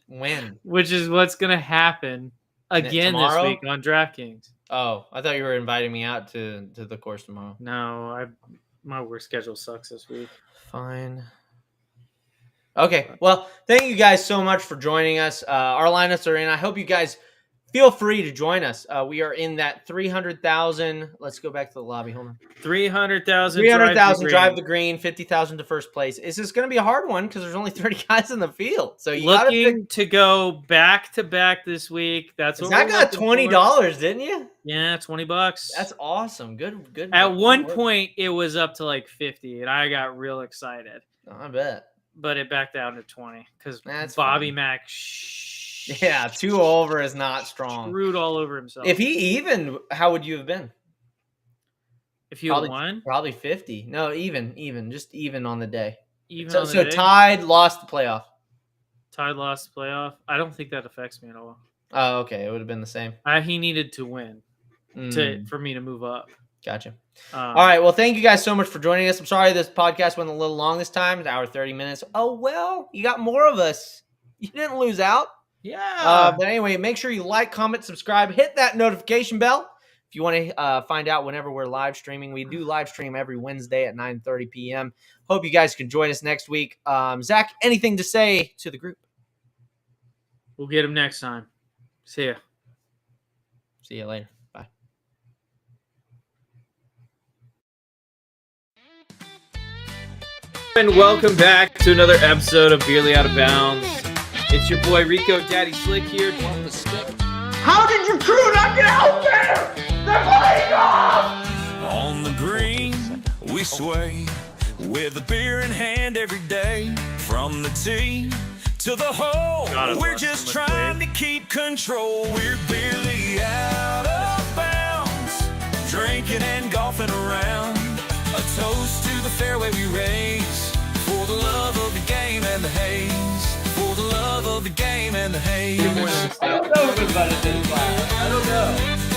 When? Which is what's going to happen again this week on DraftKings. Oh, I thought you were inviting me out to the course tomorrow. No, my work schedule sucks this week. Fine. Okay, well, thank you guys so much for joining us. Our lineups are in. I hope you guys feel free to join us. We are in that 300,000. Let's go back to the lobby. Hold on. 300,000 drive the green, 50,000 to first place. It's just going to be a hard one because there's only 30 guys in the field. So you looking to go back to back this week. That's what I got $20, didn't you? Yeah, $20. That's awesome. Good. At one point, it was up to like 50, and I got real excited. Oh, I bet. But it backed down to 20 because Bobby Mack. Yeah, 2 over is not strong. Screwed all over himself. If he even, how would you have been? If you had won? Probably 50. No, even. Just even on the day. So tied, lost the playoff. Tied, lost the playoff? I don't think that affects me at all. Oh, okay. It would have been the same. He needed to win for me to move up. Gotcha. All right. Well, thank you guys so much for joining us. I'm sorry this podcast went a little long this time. It's an hour 30 minutes. Oh, well, you got more of us. You didn't lose out. Yeah. But anyway, make sure you like, comment, subscribe, hit that notification bell. If you want to find out whenever we're live streaming, we do live stream every Wednesday at 9:30 p.m. Hope you guys can join us next week. Zach, anything to say to the group? We'll get him next time. See ya. See you later. Bye. And welcome back to another episode of Barely Out of Bounds. It's your boy Rico Daddy Slick here. How did your crew not get out there? They're playing golf! On the green, we sway with a beer in hand every day. From the tee to the hole, we're just trying to keep control. We're barely out of bounds, drinking and golfing around. A toast to the fairway we raise, hay. I don't know if it's about to finish last. I don't know.